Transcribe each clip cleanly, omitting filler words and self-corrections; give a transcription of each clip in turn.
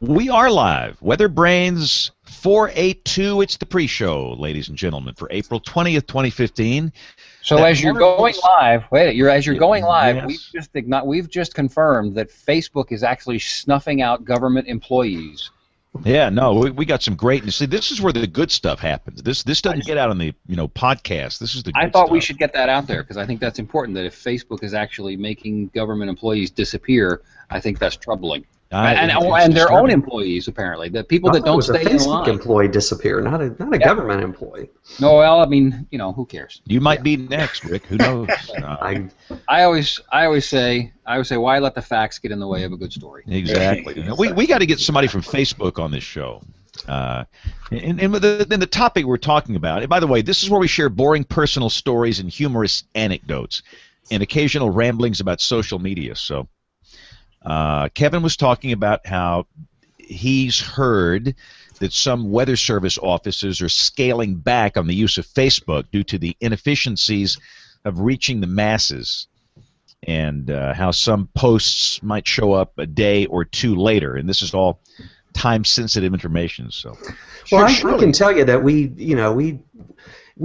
We are live. WeatherBrains 482. It's the pre-show, ladies and gentlemen, for April 20th, 2015. So as you're going live, Yes. we've just confirmed that Facebook is actually snuffing out government employees. Yeah, no, we got some great. See, this is where the good stuff happens. This doesn't get out on the podcast. This is the. I Good thought stuff. we should get that out there because I think that's important. That if Facebook is actually making government employees disappear, I think that's troubling. And their own employees, apparently, the people that don't stay in line. A Facebook employee disappear, not a government employee. No, well, I mean, who cares? You might be next, Rick. Who knows? I always say, why let the facts get in the way of a good story? Exactly. We got to get somebody from Facebook on this show. And the topic we're talking about, and by the way, this is where we share boring personal stories and humorous anecdotes and occasional ramblings about social media. So Kevin was talking about how he's heard that some weather service offices are scaling back on the use of Facebook due to the inefficiencies of reaching the masses, and how some posts might show up a day or two later, and this is all time-sensitive information. So, well, I can tell you that we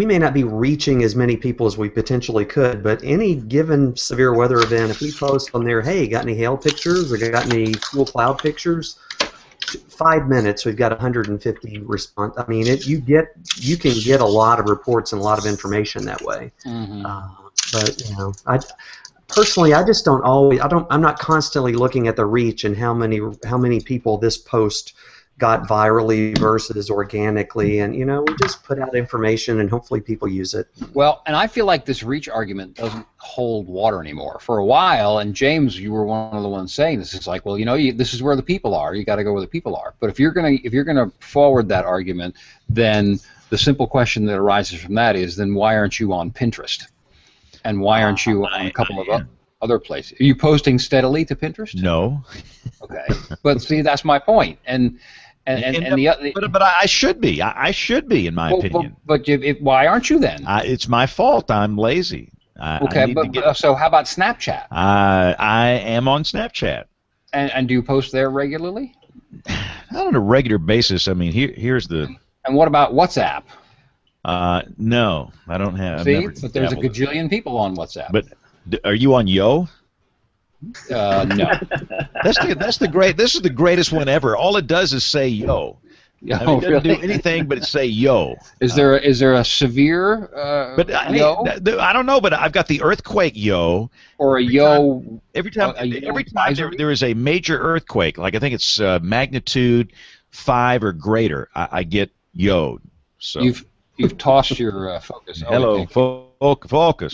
may not be reaching as many people as we potentially could, but any given severe weather event, if we post on there, hey, got any hail pictures or got any cool cloud pictures, 5 minutes, we've got 150 response. I mean, you can get a lot of reports and a lot of information that way. Mm-hmm. But personally, I just don't always. I'm not constantly looking at the reach and how many people this post got virally versus organically, and we just put out information and hopefully people use it. Well, and I feel like this reach argument doesn't hold water anymore. For a while, and James, you were one of the ones saying this. It's like, well, this is where the people are. You got to go where the people are. But if you're gonna forward that argument, then the simple question that arises from that is, then why aren't you on Pinterest? And why aren't you on a couple of other places? Are you posting steadily to Pinterest? No. Okay, but see, that's my point. But I should be. I should be, in my opinion. But why aren't you then? It's my fault. I'm lazy. So how about Snapchat? I am on Snapchat. And do you post there regularly? Not on a regular basis. I mean, here's the. And what about WhatsApp? No, I don't have. See, but there's a gajillion people on WhatsApp. But are you on Yo? No. That's the great. This is the greatest one ever. All it does is say yo. It doesn't do anything but say yo. Is there a severe yo? I don't know, but I've got the earthquake yo. Or a yo. Every time there is a major earthquake, like I think it's magnitude 5 or greater, I get yo'd. So you've tossed your focus. Hello, focus. But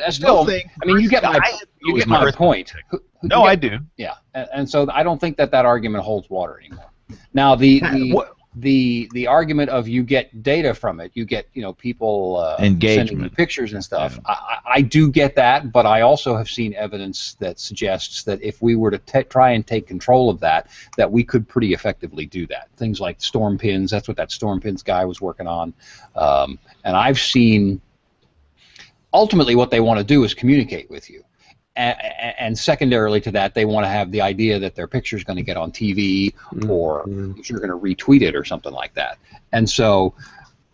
still, I mean, you get my point. No, I do. Yeah, and so I don't think that argument holds water anymore. Now the argument of you get data from it, you get people sending you pictures and stuff. Yeah. I do get that, but I also have seen evidence that suggests that if we were to try and take control of that we could pretty effectively do that. Things like storm pins. That's what that storm pins guy was working on, and I've seen. Ultimately, what they want to do is communicate with you. And secondarily to that, they want to have the idea that their picture is going to get on TV, or if you're going to retweet it or something like that. And so,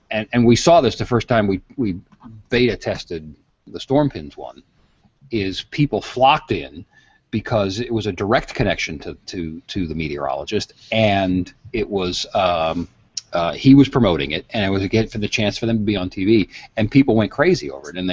and we saw this the first time we beta tested the storm pins one, is people flocked in because it was a direct connection to the meteorologist, and it was he was promoting it, and it was for the chance for them to be on TV, and people went crazy over it, and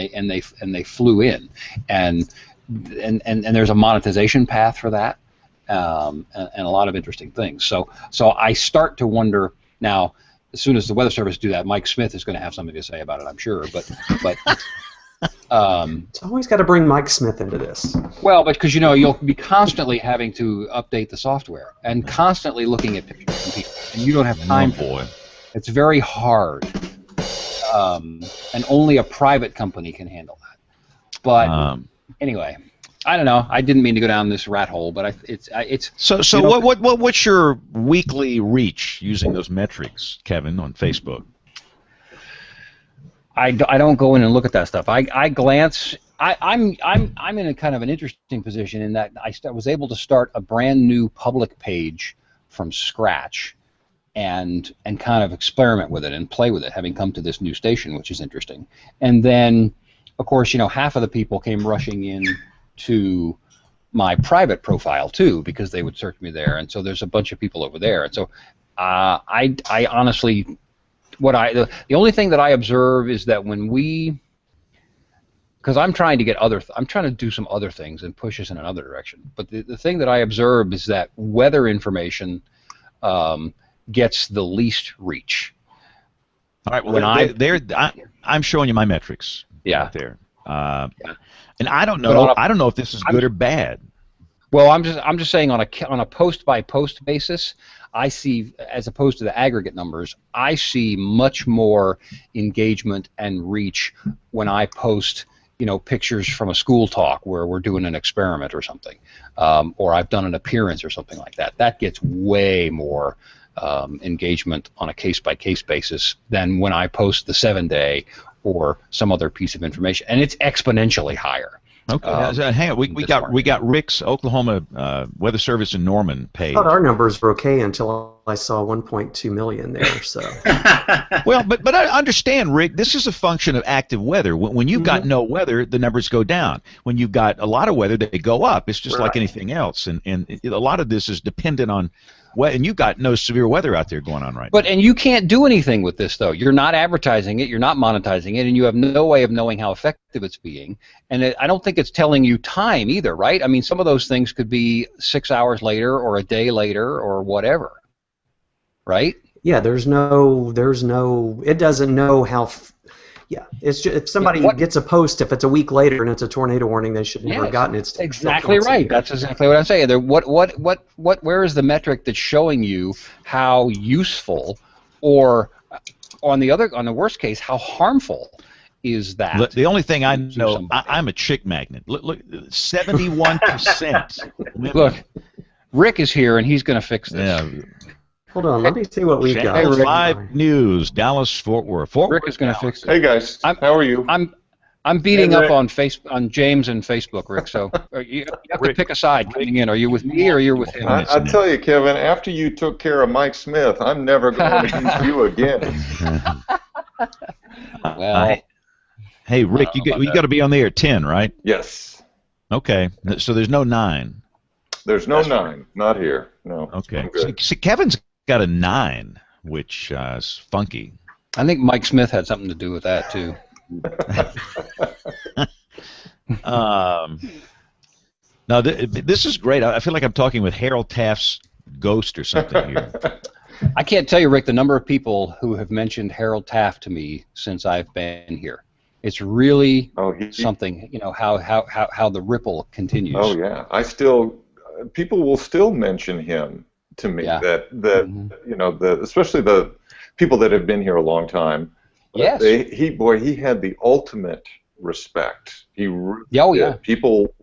they flew in, and there's a monetization path for that, and a lot of interesting things. So I start to wonder now. As soon as the Weather Service do that, Mike Smith is going to have something to say about it, I'm sure. But it's always got to bring Mike Smith into this. Well, because you'll be constantly having to update the software and constantly looking at pictures from people, and you don't have time for it. It's very hard, and only a private company can handle that. But anyway, I don't know. I didn't mean to go down this rat hole, but it's. So what's your weekly reach using those metrics, Kevin, on Facebook? I don't go in and look at that stuff. I glance I'm in a kind of an interesting position in that I was able to start a brand new public page from scratch, and kind of experiment with it and play with it, having come to this new station, which is interesting. And then, of course, half of the people came rushing in to my private profile too, because they would search me there, and so there's a bunch of people over there. And so I honestly, the only thing that I observe is that when because I'm trying to do some other things and push us in another direction. But the thing that I observe is that weather information gets the least reach. All right. Well, I'm showing you my metrics. Yeah. Right there. And I don't know. I don't know if this is good or bad. Well, I'm just saying on a post by post basis, I see, as opposed to the aggregate numbers, I see much more engagement and reach when I post, pictures from a school talk where we're doing an experiment or something, or I've done an appearance or something like that. That gets way more engagement on a case-by-case basis than when I post the 7-day or some other piece of information, and it's exponentially higher. Okay, hang on. We got Rick's Oklahoma Weather Service in Norman page. I thought our numbers were okay until I saw 1.2 million there. So. Well, but I understand, Rick. This is a function of active weather. When you've got no weather, the numbers go down. When you've got a lot of weather, they go up. It's just like anything else, and a lot of this is dependent on. And you've got no severe weather out there going on right now. And you can't do anything with this, though. You're not advertising it, you're not monetizing it, and you have no way of knowing how effective it's being. And I don't think it's telling you time either, right? I mean, some of those things could be 6 hours later or a day later or whatever, right? Yeah, there's no, it doesn't know how. Yeah, it's just, if somebody gets a post, if it's a week later and it's a tornado warning, they should never have gotten it. It's exactly right. That's exactly what I'm saying. Where is the metric that's showing you how useful, or on the worst case, how harmful is that? The only thing I know, I'm a chick magnet. Look, 71%. Look, Rick is here and he's going to fix this. Yeah. Hold on, let me see what we've got. Channel 5 News, Dallas, Fort Worth. Rick is going to fix it. Hey guys, how are you? I'm beating up on James and Facebook, Rick. So you have to pick a side coming in. Are you with me or you're with him? I tell you, Kevin, after you took care of Mike Smith, I'm never going to use you again. Well, hey Rick, you got to be on the air at 10, right? Yes. Okay, so there's no 9. There's no 9, not here. No. Okay. See, Kevin's got a 9, which is funky. I think Mike Smith had something to do with that too. No, this is great. I feel like I'm talking with Harold Taft's ghost or something here. I can't tell you, Rick, the number of people who have mentioned Harold Taft to me since I've been here. It's really something. How the ripple continues. Oh yeah, people will still mention him to me. Yeah. Especially the people that have been here a long time. Yes. He had the ultimate respect. People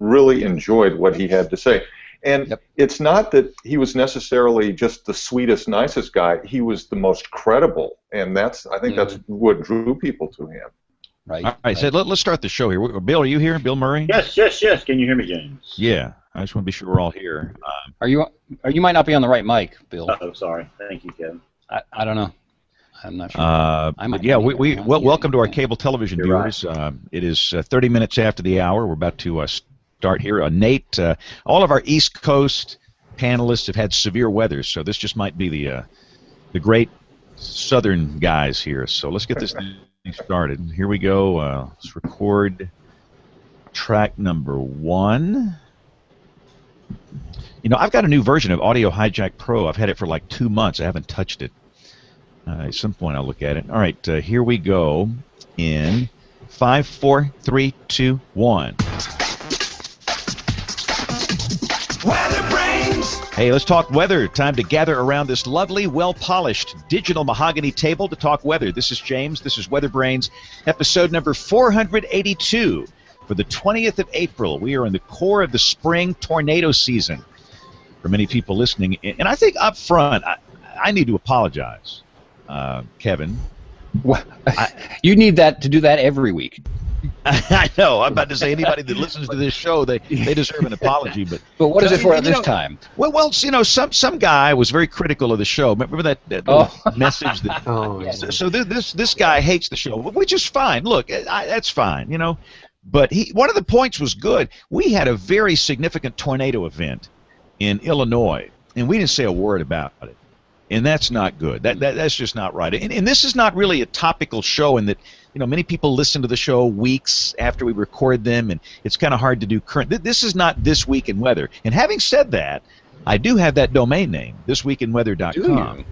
really enjoyed what he had to say. And it's not that he was necessarily just the sweetest, nicest guy. He was the most credible, and I think that's what drew people to him. Right. All right. So let's start the show here. Bill, are you here? Bill Murray? Yes. Can you hear me, James? Yeah. I just want to be sure we're all here. You might not be on the right mic, Bill. Oh, sorry. Thank you, Kevin. I don't know. I'm not sure. Welcome to our cable television viewers. Right. It is 30 minutes after the hour. We're about to start here. Nate, all of our East Coast panelists have had severe weather, so this just might be the great Southern guys here. So let's get this thing started. Here we go. Let's record track number 1. I've got a new version of Audio Hijack Pro. I've had it for like 2 months. I haven't touched it. At some point I'll look at it. All right, here we go in 5, 4, 3, 2, 1. WeatherBrains! Hey, let's talk weather. Time to gather around this lovely, well-polished digital mahogany table to talk weather. This is James. This is WeatherBrains, episode number 482. For the 20th of April, we are in the core of the spring tornado season. For many people listening, and I think up front, I need to apologize, Kevin. You need to do that every week. I know. I'm about to say anybody that listens to this show, they deserve an apology. But what is it for this time? Well, some guy was very critical of the show. Remember that little message that? So this guy hates the show, which is fine. Look, that's fine, But one of the points was good. We had a very significant tornado event in Illinois, and we didn't say a word about it. And that's not good. That's just not right. And this is not really a topical show in that, many people listen to the show weeks after we record them, and it's kind of hard to do current. This is not This Week in Weather. And having said that, I do have that domain name, thisweekinweather.com.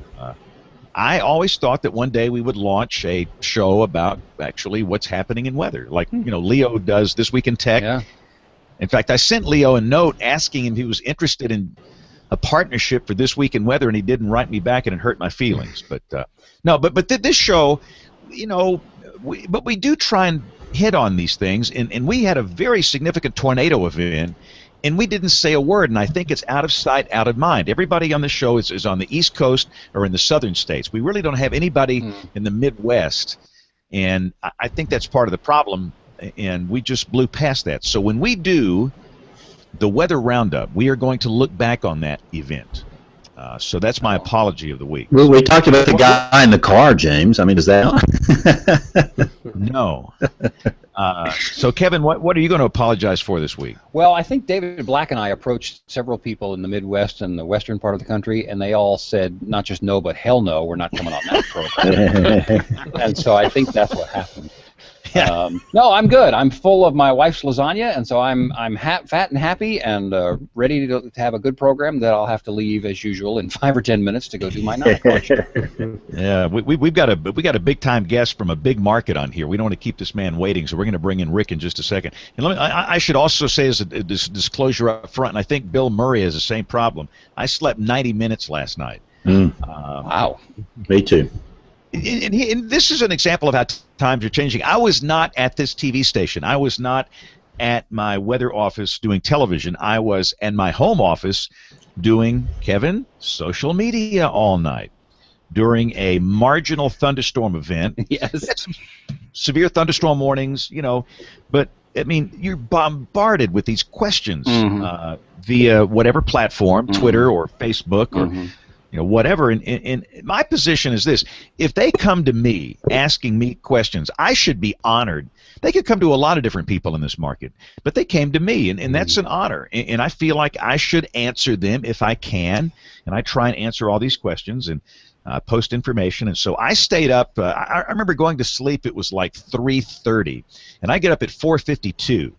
I always thought that one day we would launch a show about actually what's happening in weather, like Leo does This Week in Tech. Yeah. In fact, I sent Leo a note asking him if he was interested in a partnership for This Week in Weather, and he didn't write me back, and it hurt my feelings. But this show, but we do try and hit on these things, and we had a very significant tornado event, and we didn't say a word, and I think it's out of sight, out of mind. Everybody on the show is on the East Coast or in the southern states. We really don't have anybody in the Midwest, and I think that's part of the problem, and we just blew past that. So when we do the Weather Roundup, we are going to look back on that event. So that's my apology of the week. Well, we talked about the guy in the car, James. I mean, is that? No. So, Kevin, what are you going to apologize for this week? Well, I think David Black and I approached several people in the Midwest and the western part of the country, and they all said not just no, but hell no, we're not coming on that program. And so I think that's what happened. No, I'm good. I'm full of my wife's lasagna, and so I'm fat and happy and ready to have a good program that I'll have to leave as usual in 5 or 10 minutes to go do my night. Yeah, we've got a big time guest from a big market on here. We don't want to keep this man waiting, so we're going to bring in Rick in just a second. And I should also say as a disclosure up front, and I think Bill Murray has the same problem. I slept 90 minutes last night. Wow. Me too. And this is an example of how times are changing. I was not at this TV station. I was not at my weather office doing television. I was in my home office doing, Kevin, social media all night during a marginal thunderstorm event. Yes. Severe thunderstorm warnings, but I mean, you're bombarded with these questions via whatever platform, Twitter or Facebook or whatever. And my position is this: if they come to me asking me questions, I should be honored. They could come to a lot of different people in this market, but they came to me, and that's an honor. And I feel like I should answer them if I can, and I try and answer all these questions and post information. And so I stayed up. I remember going to sleep. It was like 3:30, and I get up at 4:52.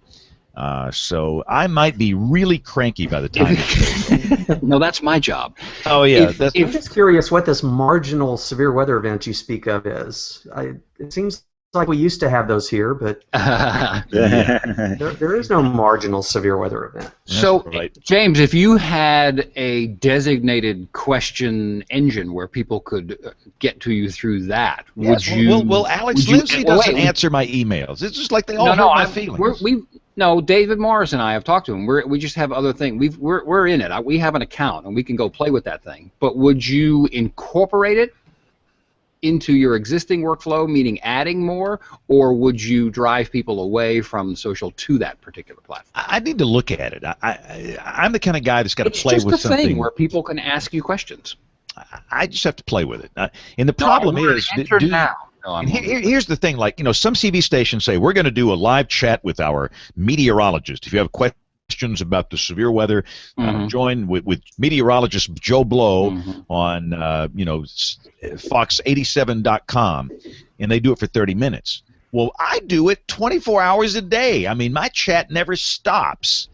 So I might be really cranky by the time. No, that's my job. Oh yeah. I'm just curious what this marginal severe weather event you speak of is. It seems like we used to have those here, but there is no marginal severe weather event. So, right. James, if you had a designated question engine where people could get to you through that, would you? Well, Alex Lindsay doesn't answer my emails. It's just like they all hurt my feelings. No, David Morris and I have talked to him. We just have other things. We're in it. We have an account, and we can go play with that thing. But would you incorporate it into your existing workflow, meaning adding more, or would you drive people away from social to that particular platform? I need to look at it. I'm the kind of guy that's got to play with something. It's just a thing where people can ask you questions. I just have to play with it. And the problem is, here's the thing, like, some TV stations say, we're going to do a live chat with our meteorologist. If you have questions about the severe weather, join with meteorologist Joe Blow on, fox87.com, and they do it for 30 minutes. Well, I do it 24 hours a day. I mean, my chat never stops.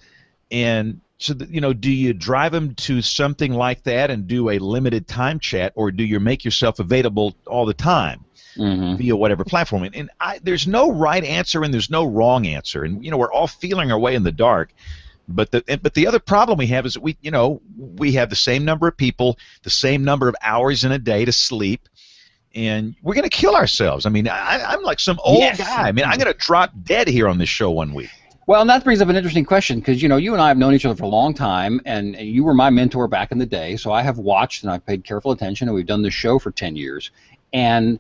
And so, do you drive them to something like that and do a limited time chat, or do you make yourself available all the time? Via whatever platform, and there's no right answer and there's no wrong answer, and we're all feeling our way in the dark. But the other problem we have is that we have the same number of people, the same number of hours in a day to sleep, and we're going to kill ourselves. I mean, I'm like some old guy. I mean, I'm going to drop dead here on this show one week. Well, and that brings up an interesting question, because you and I have known each other for a long time, and you were my mentor back in the day, so I have watched and I've paid careful attention, and we've done this show for 10 years, and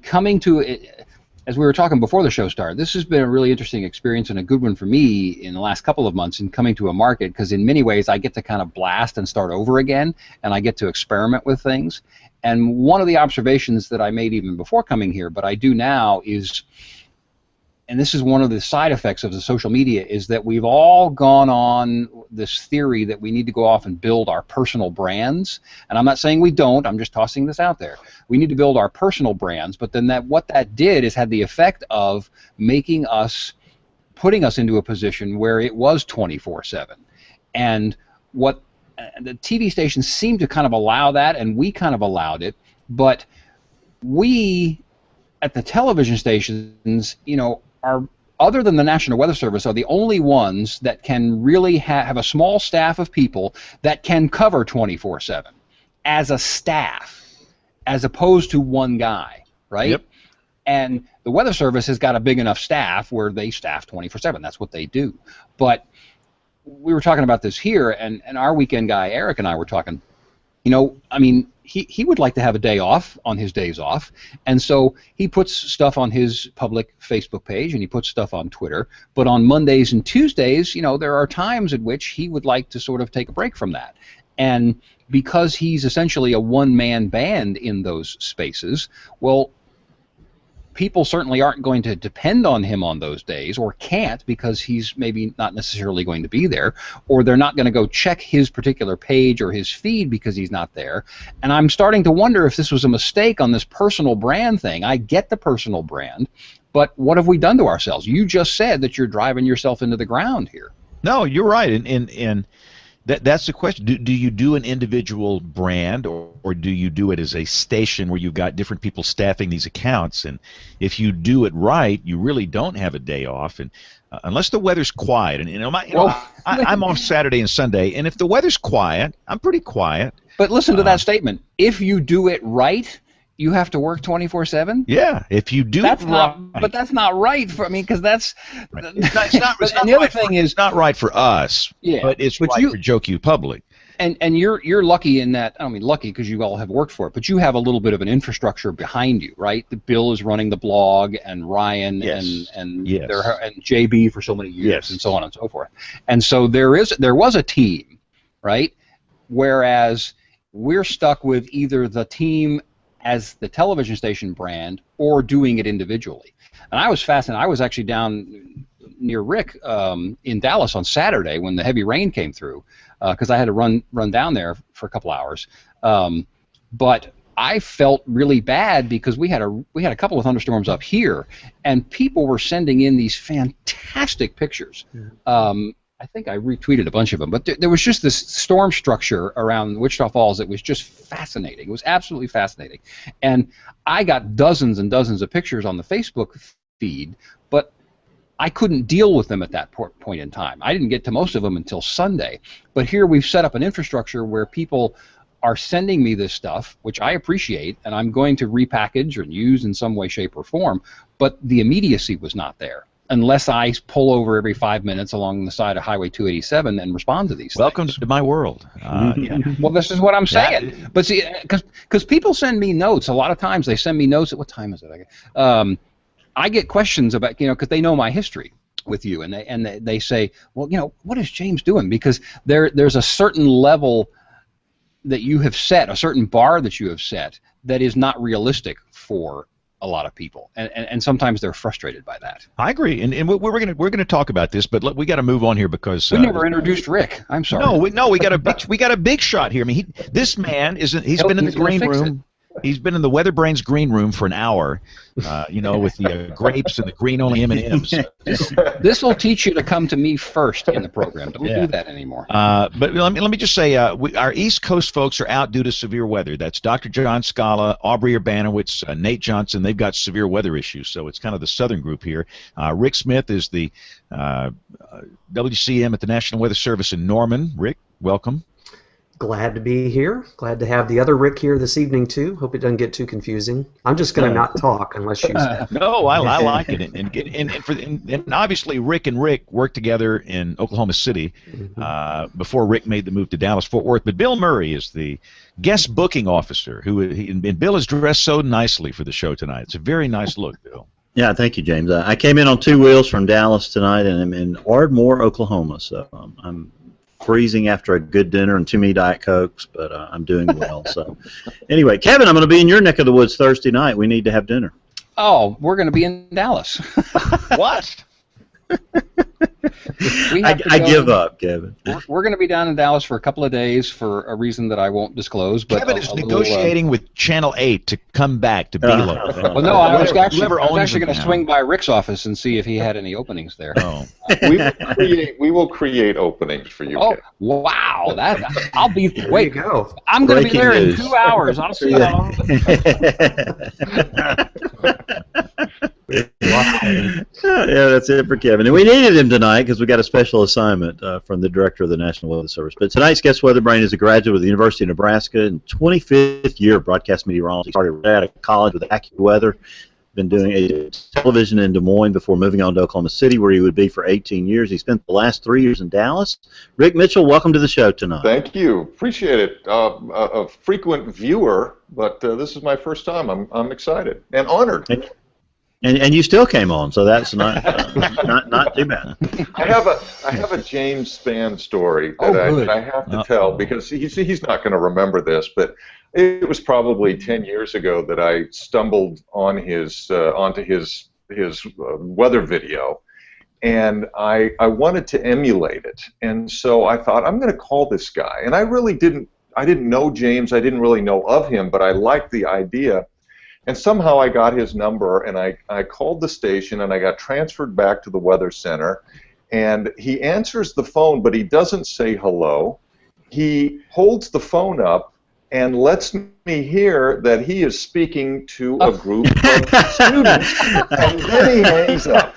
coming to it, as we were talking before the show started, this has been a really interesting experience and a good one for me in the last couple of months in coming to a market, because in many ways I get to kind of blast and start over again, and I get to experiment with things. And one of the observations that I made even before coming here, but I do now, is, and this is one of the side effects of the social media, is that we've all gone on this theory that we need to go off and build our personal brands. And I'm not saying we don't, I'm just tossing this out there. We need to build our personal brands, but then what that did is had the effect of making us, putting us into a position where it was 24/7. And what the TV stations seemed to kind of allow that, and we kind of allowed it, but we at the television stations, are, other than the National Weather Service, are the only ones that can really have a small staff of people that can cover 24/7 as a staff, as opposed to one guy, right? Yep. And the Weather Service has got a big enough staff where they staff 24/7. That's what they do. But we were talking about this here, and our weekend guy, Eric, and I were talking, I mean, he would like to have a day off on his days off, and so he puts stuff on his public Facebook page and he puts stuff on Twitter, but on Mondays and Tuesdays, there are times at which he would like to sort of take a break from that. And because he's essentially a one-man band in those spaces, well, people certainly aren't going to depend on him on those days, or can't because he's maybe not necessarily going to be there, or they're not going to go check his particular page or his feed because he's not there. And I'm starting to wonder if this was a mistake on this personal brand thing. I get the personal brand, but what have we done to ourselves? You just said that you're driving yourself into the ground here. No, you're right, and that's the question. Do you do an individual brand, or do you do it as a station where you've got different people staffing these accounts? And if you do it right, you really don't have a day off, and unless the weather's quiet. And I'm off Saturday and Sunday, and if the weather's quiet, I'm pretty quiet. But listen to that statement. If you do it right, you have to work 24/7? Yeah, if you do it right. But that's not right for me, because that's... Right. It's not right for us, yeah, but it's right for Joe Q Public. And you're lucky in that, I don't mean lucky because you all have worked for it, but you have a little bit of an infrastructure behind you, right? The Bill is running the blog, and Ryan, yes. and yes. JB for so many years, yes. and so on and so forth. And so there was a team, right? Whereas we're stuck with either the team as the television station brand or doing it individually. And I was fascinated. I was actually down near Rick in Dallas on Saturday when the heavy rain came through, because I had to run down there for a couple hours. But I felt really bad because we had a couple of thunderstorms up here, and people were sending in these fantastic pictures. I think I retweeted a bunch of them, but there was just this storm structure around Wichita Falls that was just fascinating. It was absolutely fascinating. And I got dozens and dozens of pictures on the Facebook feed, but I couldn't deal with them at that point in time. I didn't get to most of them until Sunday. But here we've set up an infrastructure where people are sending me this stuff, which I appreciate, and I'm going to repackage and use in some way, shape, or form, but the immediacy was not there, unless I pull over every 5 minutes along the side of Highway 287 and respond to these Welcome things. to my world. Yeah. Well, this is what I'm saying. But see, because people send me notes. A lot of times they send me notes at, what time is it? I get questions about, because they know my history with you, and they say, well, what is James doing? Because there's a certain level that you have set, a certain bar that you have set, that is not realistic for a lot of people, and sometimes they're frustrated by that. I agree, and we're gonna talk about this, but we got to move on here because we never introduced Rick. I'm sorry. No, we got a big shot here. I mean, this man he's been in the green room. He's been in the WeatherBrains green room for an hour, with the grapes and the green only M&Ms. This will teach you to come to me first in the program. Don't do that anymore. But let me just say, our East Coast folks are out due to severe weather. That's Dr. John Scala, Aubrey Urbanowitz, Nate Johnson. They've got severe weather issues, so it's kind of the southern group here. Rick Smith is the WCM at the National Weather Service in Norman. Rick, welcome. Glad to be here. Glad to have the other Rick here this evening, too. Hope it doesn't get too confusing. I'm just going to not talk unless you say. No, I like it. And obviously, Rick and Rick worked together in Oklahoma City before Rick made the move to Dallas-Fort Worth. But Bill Murray is the guest booking officer, and Bill is dressed so nicely for the show tonight. It's a very nice look, Bill. Yeah, thank you, James. I came in on 2 wheels from Dallas tonight, and I'm in Ardmore, Oklahoma. So I'm freezing after a good dinner and too many Diet Cokes, but I'm doing well. So anyway, Kevin, I'm going to be in your neck of the woods Thursday night. We need to have dinner. Oh, we're going to be in Dallas. What? I give up, Kevin. We're going to be down in Dallas for a couple of days for a reason that I won't disclose. But Kevin is negotiating with Channel 8 to come back to Below. Well, no, I was actually going to swing by Rick's office and see if he had any openings there. Oh. We will create openings for you. Oh, wow! I'll be. Wait, go. I'm going to be there in 2 hours. I'll see you. Yeah, that's it for Kevin. And we needed him tonight because we got a special assignment from the director of the National Weather Service. But tonight's guest WeatherBrain is a graduate of the University of Nebraska in 25th year of broadcast meteorology. Started right out of college with AccuWeather. Been doing television in Des Moines before moving on to Oklahoma City, where he would be for 18 years. He spent the last 3 years in Dallas. Rick Mitchell, welcome to the show tonight. Thank you. Appreciate it. A frequent viewer, but this is my first time. I'm excited and honored. And you still came on, so that's not too bad. I have a James Spann story that I have to tell because he's not going to remember this, but it was probably 10 years ago that I stumbled on onto his weather video, and I wanted to emulate it, and so I thought I'm going to call this guy, and I didn't know James, I didn't really know of him, but I liked the idea. And somehow I got his number, and I called the station, and I got transferred back to the Weather Center. And he answers the phone, but he doesn't say hello. He holds the phone up and lets me hear that he is speaking to a group of students, and then he hangs up.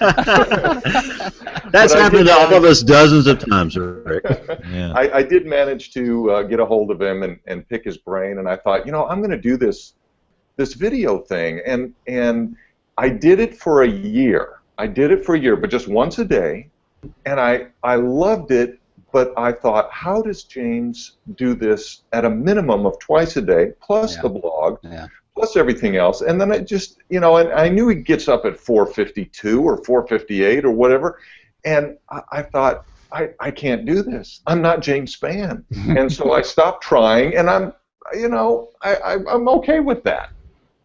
That's happened to all of us dozens of times, Rick. Yeah. I did manage to get a hold of him and pick his brain, and I thought, I'm going to do this video thing, and I did it for a year. But just once a day, and I loved it, but I thought, how does James do this at a minimum of twice a day, plus the blog, plus everything else? And then I just, and I knew he gets up at 4:52 or 4:58 or whatever, and I thought, I can't do this. I'm not James Spann. And so I stopped trying, and I'm okay with that.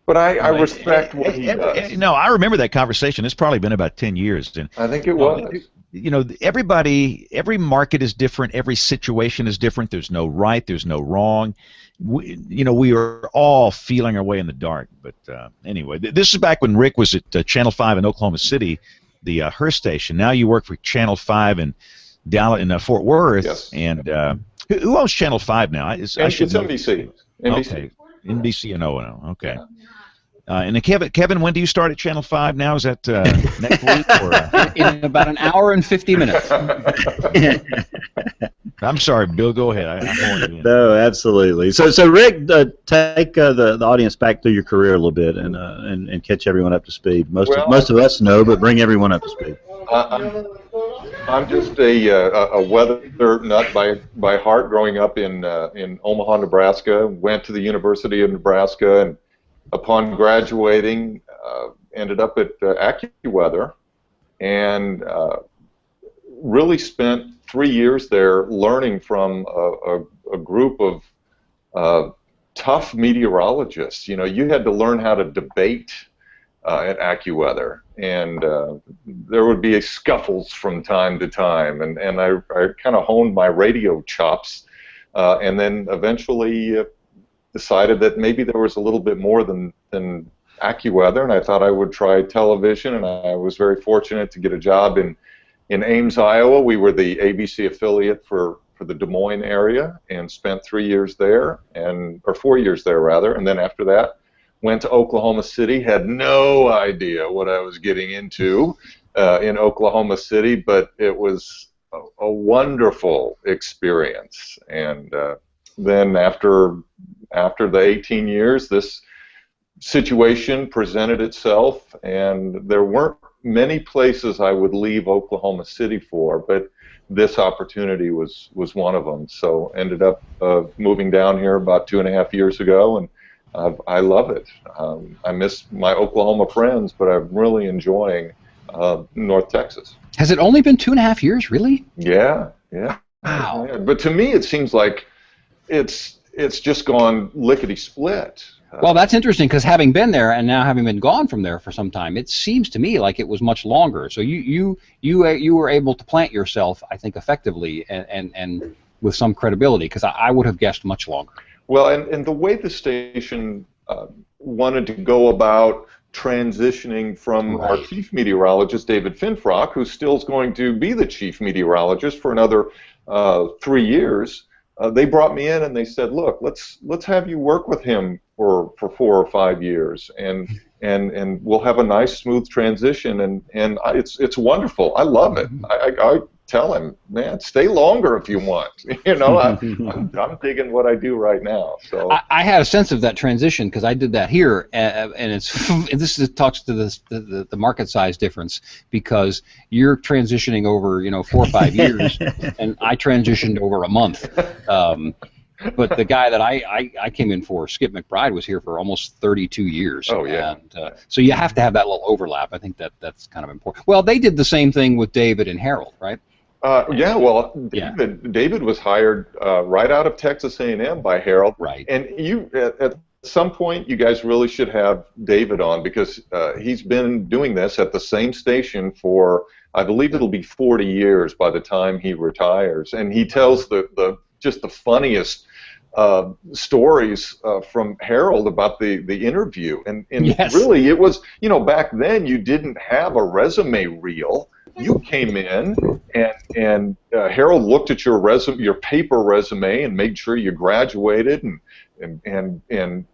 But I respect what he does. No, I remember that conversation. It's probably been about 10 years. And I think it was. Every market is different. Every situation is different. There's no right. There's no wrong. We are all feeling our way in the dark. But anyway, this is back when Rick was at Channel 5 in Oklahoma City, the her station. Now you work for Channel 5 in Dallas, in Fort Worth. Yes. And who owns Channel 5 now? It's NBC. Okay. NBC and O&O. Okay. Yeah. And Kevin, when do you start at Channel 5 now? Is that next week? Or, in about an hour and 50 minutes. I'm sorry, Bill. Go ahead. No, absolutely. So Rick, take the audience back through your career a little bit and catch everyone up to speed. Most of us know, but bring everyone up to speed. I'm just a weather nut by heart. Growing up in Omaha, Nebraska, went to the University of Nebraska, and upon graduating, ended up at AccuWeather, and really spent 3 years there learning from a group of tough meteorologists. You had to learn how to debate at AccuWeather, and there would be scuffles from time to time, and I kind of honed my radio chops, and then eventually decided that maybe there was a little bit more than AccuWeather, and I thought I would try television, and I was very fortunate to get a job in Ames, Iowa. We were the ABC affiliate for the Des Moines area, and spent 3 years there, or 4 years there rather, and then after that went to Oklahoma City. Had no idea what I was getting into in Oklahoma City, but it was a wonderful experience. And then after the 18 years, this situation presented itself, and there weren't many places I would leave Oklahoma City for, but this opportunity was one of them. So ended up moving down here about 2.5 years ago, and I love it. I miss my Oklahoma friends, but I'm really enjoying North Texas. Has it only been 2.5 years, really? Yeah, yeah. Wow. Yeah. But to me, it seems like it's just gone lickety-split. Well, that's interesting, because having been there and now having been gone from there for some time, it seems to me like it was much longer. So you were able to plant yourself, I think, effectively and with some credibility, because I would have guessed much longer. Well, and the way the station wanted to go about transitioning from our chief meteorologist, David Finfrock, who still is going to be the chief meteorologist for another 3 years, they brought me in and they said, look, let's have you work with him for 4 or 5 years, and we'll have a nice smooth transition, and it's wonderful. I love it. I tell him, man, stay longer if you want. You know, I'm digging what I do right now. So I had a sense of that transition, because I did that here, and this talks to the market size difference, because you're transitioning over 4 or 5 years, and I transitioned over a month. But the guy that I came in for, Skip McBride, was here for almost 32 years. Oh, yeah. And so you have to have that little overlap. I think that's kind of important. Well, they did the same thing with David and Harold, right? Yeah, well, David was hired right out of Texas A&M by Harold. Right. And at some point, you guys really should have David on, because he's been doing this at the same station for, I believe it'll be 40 years by the time he retires. And he tells just the funniest stories from Harold about the interview. And yes. Really, it was, back then you didn't have a resume reel. You came in, and Harold looked at your paper resume, and made sure you graduated, and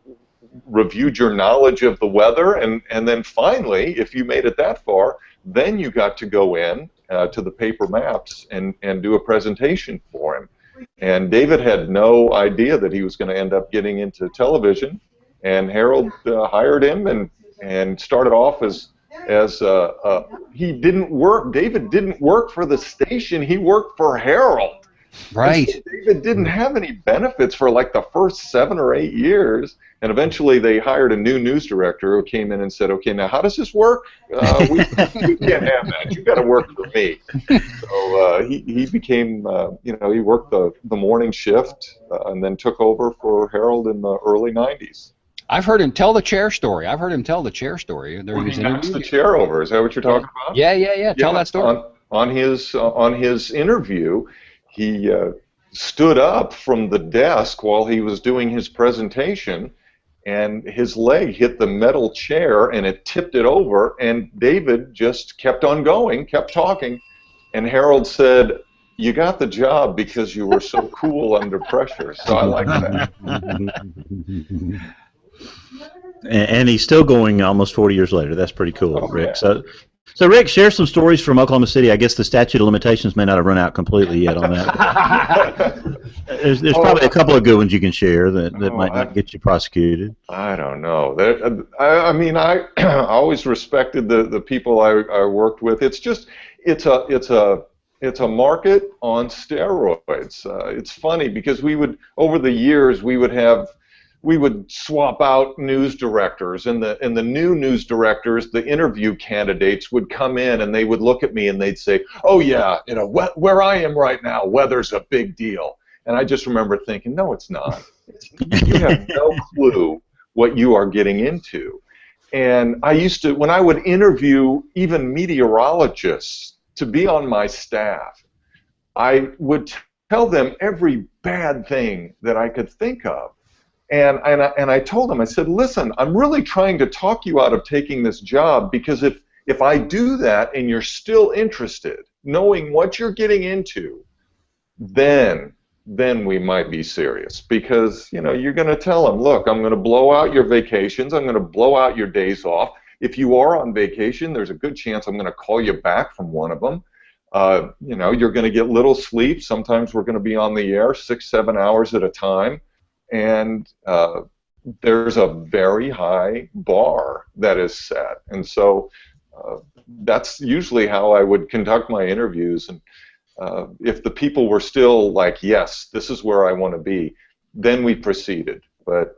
reviewed your knowledge of the weather, and then finally, if you made it that far, then you got to go in to the paper maps and do a presentation for him. And David had no idea that he was going to end up getting into television, and Harold hired him and started off as he didn't work. David didn't work for the station. He worked for Harold. Right. So David didn't have any benefits for like the first 7 or 8 years, and eventually they hired a new news director who came in and said, "Okay, now how does this work? We can't have that. You got to work for me." So he became, he worked the morning shift and then took over for Harold in the early '90s. I've heard him tell the chair story. There He knocks the chair over. Is that what you're talking about? Yeah. Tell that story. On his interview, he stood up from the desk while he was doing his presentation, and his leg hit the metal chair, and it tipped it over, and David just kept on going, kept talking, and Harold said, "You got the job because you were so cool under pressure." So I like that. And he's still going almost 40 years later. That's pretty cool, Rick. Yeah. So Rick, share some stories from Oklahoma City. I guess the statute of limitations may not have run out completely yet on that. There's probably a couple of good ones you can share that might not get you prosecuted. I don't know. I always respected the people I worked with. It's just it's a market on steroids. It's funny because over the years we would swap out news directors, and the new news directors, the interview candidates, would come in and they would look at me and they'd say, "Oh yeah, where I am right now, weather's a big deal." And I just remember thinking, no, it's not. You have no clue what you are getting into. And I used to, when I would interview even meteorologists to be on my staff, I would tell them every bad thing that I could think of. And I told him, I said, "Listen, I'm really trying to talk you out of taking this job, because if I do that and you're still interested, knowing what you're getting into, then we might be serious, because you're going to tell them, look, I'm going to blow out your vacations, I'm going to blow out your days off. If you are on vacation, there's a good chance I'm going to call you back from one of them. You're going to get little sleep. Sometimes we're going to be on the air 6-7 hours at a time." And there's a very high bar that is set. And so that's usually how I would conduct my interviews. And if the people were still like, "Yes, this is where I want to be," then we proceeded. But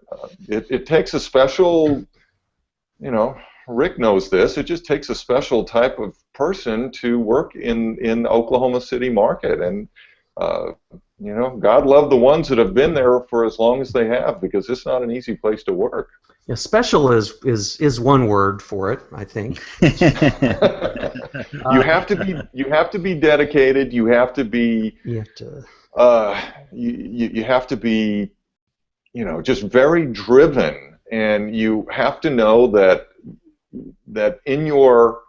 it takes a special, you know, Rick knows this. It just takes a special type of person to work in the Oklahoma City market, and you know, God love the ones that have been there for as long as they have, because it's not an easy place to work. Yeah, special is one word for it, I think. You have to be dedicated. You have to be. You have to be, you know, just very driven, and you have to know that in your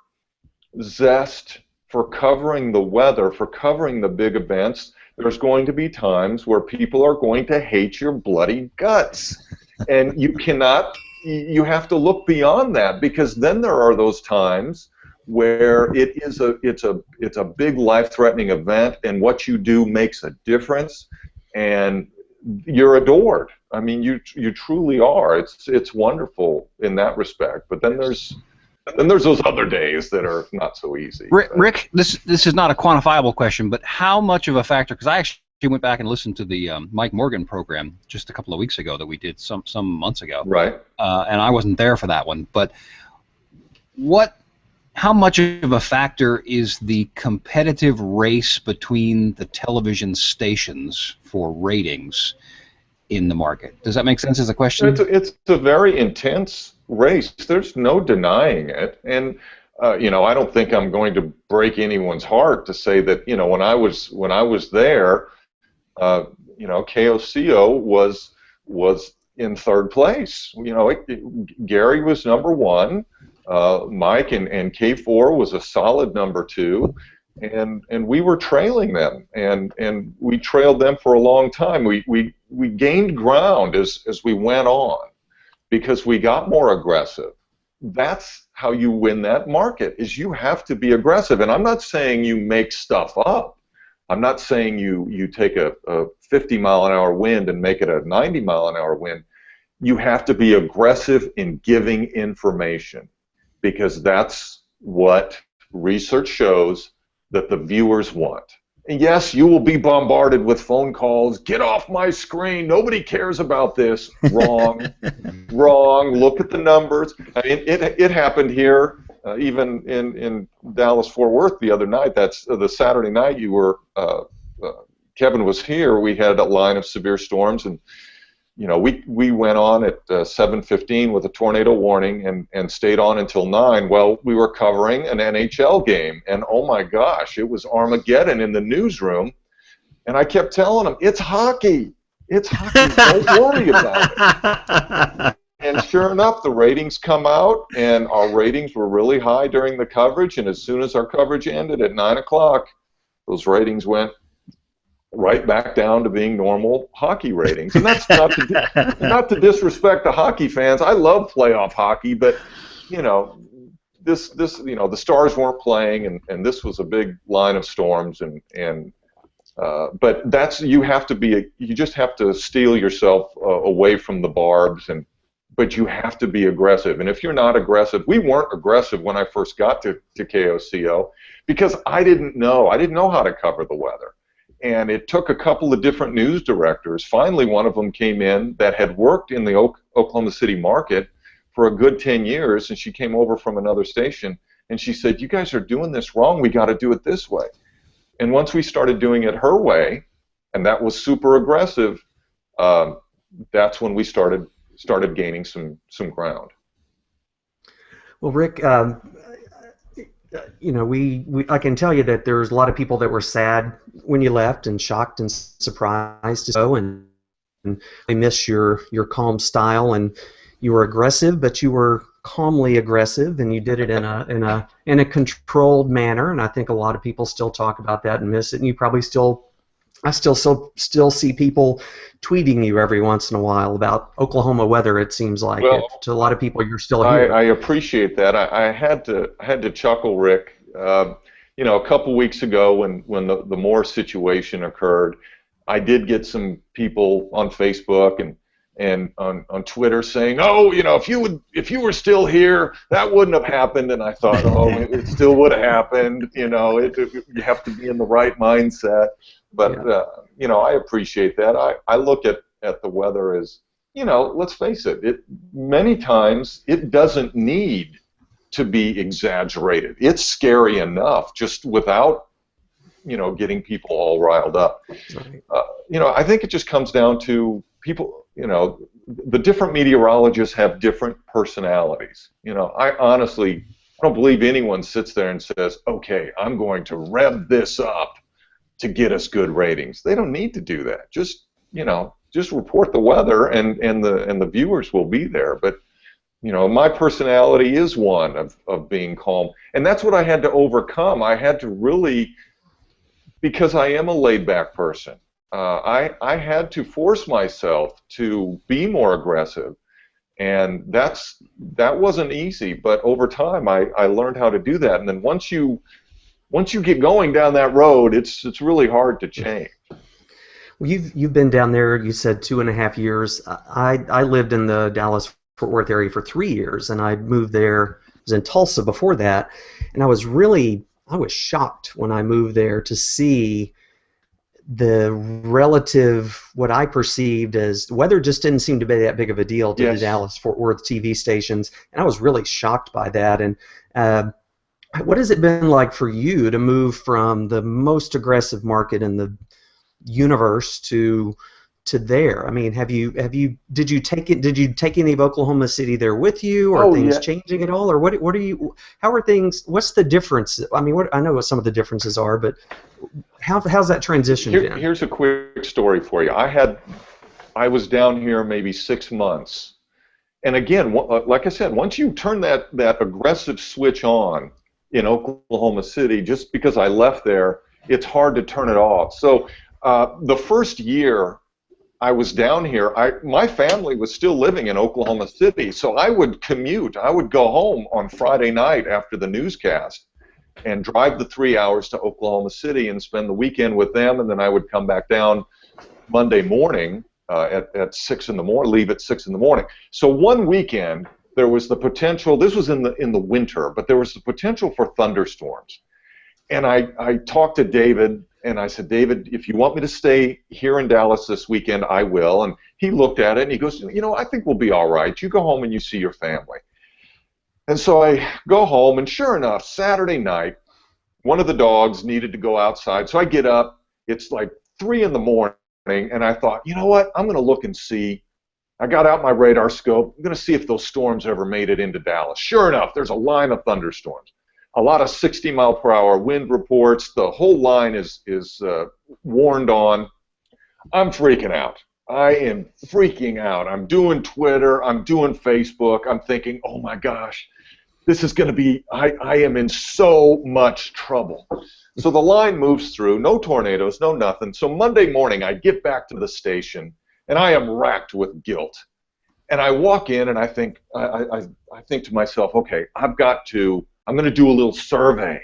zest for covering the weather, for covering the big events, there's going to be times where people are going to hate your bloody guts, and you have to look beyond that, because then there are those times where it's a big life-threatening event, and what you do makes a difference, and you're adored. I mean, you truly are. It's wonderful in that respect. But then there's those other days that are not so easy. Rick, this is not a quantifiable question, but how much of a factor? Because I actually went back and listened to the Mike Morgan program just a couple of weeks ago that we did some months ago. Right. And I wasn't there for that one. But how much of a factor is the competitive race between the television stations for ratings in the market? Does that make sense as a question? It's a very intense race. There's no denying it. And you know, I don't think I'm going to break anyone's heart to say that, you know, when I was there, you know, KOCO was in third place. You know, Gary was number one. Mike and K4 was a solid number 2, and we were trailing them, and we trailed them for a long time. We gained ground as we went on, because we got more aggressive. That's how you win that market, is you have to be aggressive. And I'm not saying you make stuff up. I'm not saying you take a 50-mile-an-hour wind and make it a 90-mile-an-hour wind. You have to be aggressive in giving information, because that's what research shows that the viewers want. And yes, you will be bombarded with phone calls. Get off my screen. Nobody cares about this. Wrong. Wrong. Look at the numbers. I mean, it happened here, even in Dallas-Fort Worth the other night. That's the Saturday night you were, Kevin was here. We had a line of severe storms, and you know, we went on at 7:15 with a tornado warning and stayed on until 9. Well, we were covering an NHL game, and oh my gosh, it was Armageddon in the newsroom. And I kept telling them, it's hockey. It's hockey. Don't worry about it. And sure enough, the ratings come out, and our ratings were really high during the coverage. And as soon as our coverage ended at 9 o'clock, those ratings went right back down to being normal hockey ratings. And that's not to disrespect the hockey fans. I love playoff hockey, but you know, this you know, the Stars weren't playing, and this was a big line of storms, but that's, you just have to steel yourself away from the barbs, but you have to be aggressive. And if you're not aggressive, we weren't aggressive when I first got to KOCO, because I didn't know how to cover the weather. And it took a couple of different news directors. Finally, one of them came in that had worked in the Oklahoma City market for a good 10 years, and she came over from another station, and she said, you guys are doing this wrong. We got to do it this way. And once we started doing it her way, and that was super aggressive, that's when we started gaining some ground. Well, Rick, you know, I can tell you that there was a lot of people that were sad when you left, and shocked and surprised to go, and they miss your calm style, and you were aggressive, but you were calmly aggressive, and you did it in a controlled manner. And I think a lot of people still talk about that and miss it. And you probably I still see people tweeting you every once in a while about Oklahoma weather. It seems like, well, to a lot of people, you're still here. I appreciate that. I had to chuckle, Rick. You know, a couple weeks ago when the Moore situation occurred, I did get some people on Facebook and on Twitter saying, oh, you know, if you were still here, that wouldn't have happened. And I thought, oh, it still would have happened. You know, you have to be in the right mindset. But, yeah. You know, I appreciate that. I look at the weather as let's face it, many times it doesn't need to be exaggerated. It's scary enough just without, getting people all riled up. Right. I think it just comes down to people, the different meteorologists have different personalities. I honestly don't believe anyone sits there and says, okay, I'm going to rev this up to get us good ratings. They don't need to do that. Just report the weather and the viewers will be there. But my personality is one of being calm, and that's what I had to overcome. I had to really, because I am a laid-back person, I had to force myself to be more aggressive, and that wasn't easy. But over time, I learned how to do that. And then once you get going down that road, it's really hard to change. Well, you've been down there. You said 2.5 years. I lived in the Dallas-Fort Worth area for 3 years, and I moved there. I was in Tulsa before that, and I was shocked when I moved there to see the relative, what I perceived as weather just didn't seem to be that big of a deal to the Dallas-Fort Worth TV stations, and I was really shocked by that. And what has it been like for you to move from the most aggressive market in the universe to there? I mean, did you take any of Oklahoma City there with you, or are things changing at all, or how are things? What's the difference? I mean, I know what some of the differences are, but how's that transition been? Here's a quick story for you. I was down here maybe 6 months, and again, like I said, once you turn that aggressive switch on in Oklahoma City, just because I left there, it's hard to turn it off. So the first year I was down here, my family was still living in Oklahoma City, so I would commute. I would go home on Friday night after the newscast and drive the 3 hours to Oklahoma City and spend the weekend with them, and then I would come back down Monday morning at 6 in the morning, leave at 6 in the morning. So one weekend there was the potential, this was in the winter, but there was the potential for thunderstorms. And I talked to David, and I said, David, if you want me to stay here in Dallas this weekend, I will. And he looked at it, and he goes, I think we'll be all right. You go home and you see your family. And so I go home, and sure enough, Saturday night, one of the dogs needed to go outside. So I get up. It's like 3 in the morning, and I thought, you know what? I'm going to look and see. I got out my radar scope. I'm going to see if those storms ever made it into Dallas. Sure enough, there's a line of thunderstorms. A lot of 60-mile-per-hour wind reports. The whole line is warned on. I'm freaking out. I am freaking out. I'm doing Twitter. I'm doing Facebook. I'm thinking, oh my gosh, this is going to be, I am in so much trouble. So the line moves through. No tornadoes, no nothing. So Monday morning, I get back to the station, and I am racked with guilt. And I walk in, and I think to myself, okay, I'm going to do a little survey.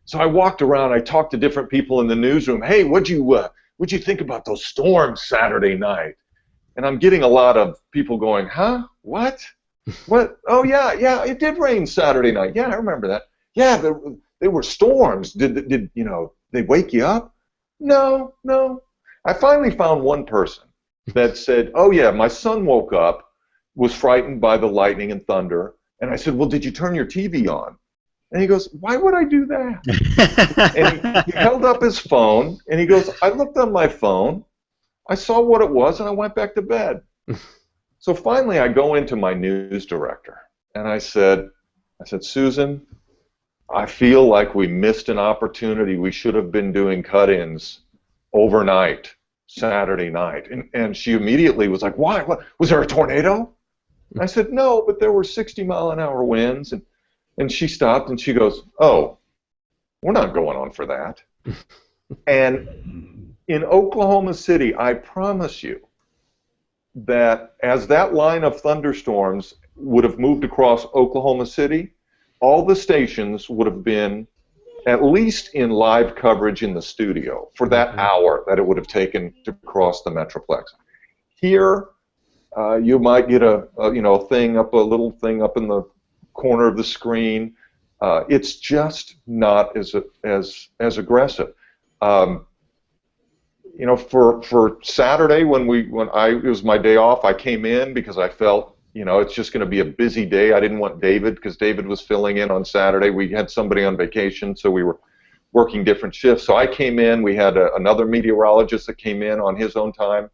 So I walked around. I talked to different people in the newsroom. Hey, what'd you think about those storms Saturday night? And I'm getting a lot of people going, huh? What? What? Oh yeah, it did rain Saturday night. Yeah, I remember that. Yeah, there were storms. Did they wake you up? No. I finally found one person that said, oh yeah, my son woke up, was frightened by the lightning and thunder, and I said, well, did you turn your TV on? And he goes, why would I do that? And he held up his phone, and he goes, I looked on my phone, I saw what it was, and I went back to bed. So finally I go into my news director, and I said, Susan, I feel like we missed an opportunity. We should have been doing cut-ins overnight, Saturday night. And she immediately was like, why? What? Was there a tornado? And I said, no, but there were 60-mile-an-hour winds. And she stopped, and she goes, oh, we're not going on for that. And in Oklahoma City, I promise you that as that line of thunderstorms would have moved across Oklahoma City, all the stations would have been at least in live coverage in the studio for that hour that it would have taken to cross the Metroplex. Here, you might get a little thing up in the corner of the screen. It's just not as aggressive. you know, for Saturday when it was my day off, I came in because I felt, you know, it's just going to be a busy day. I didn't want David because David was filling in on Saturday. We had somebody on vacation, so we were working different shifts. So I came in. We had another meteorologist that came in on his own time,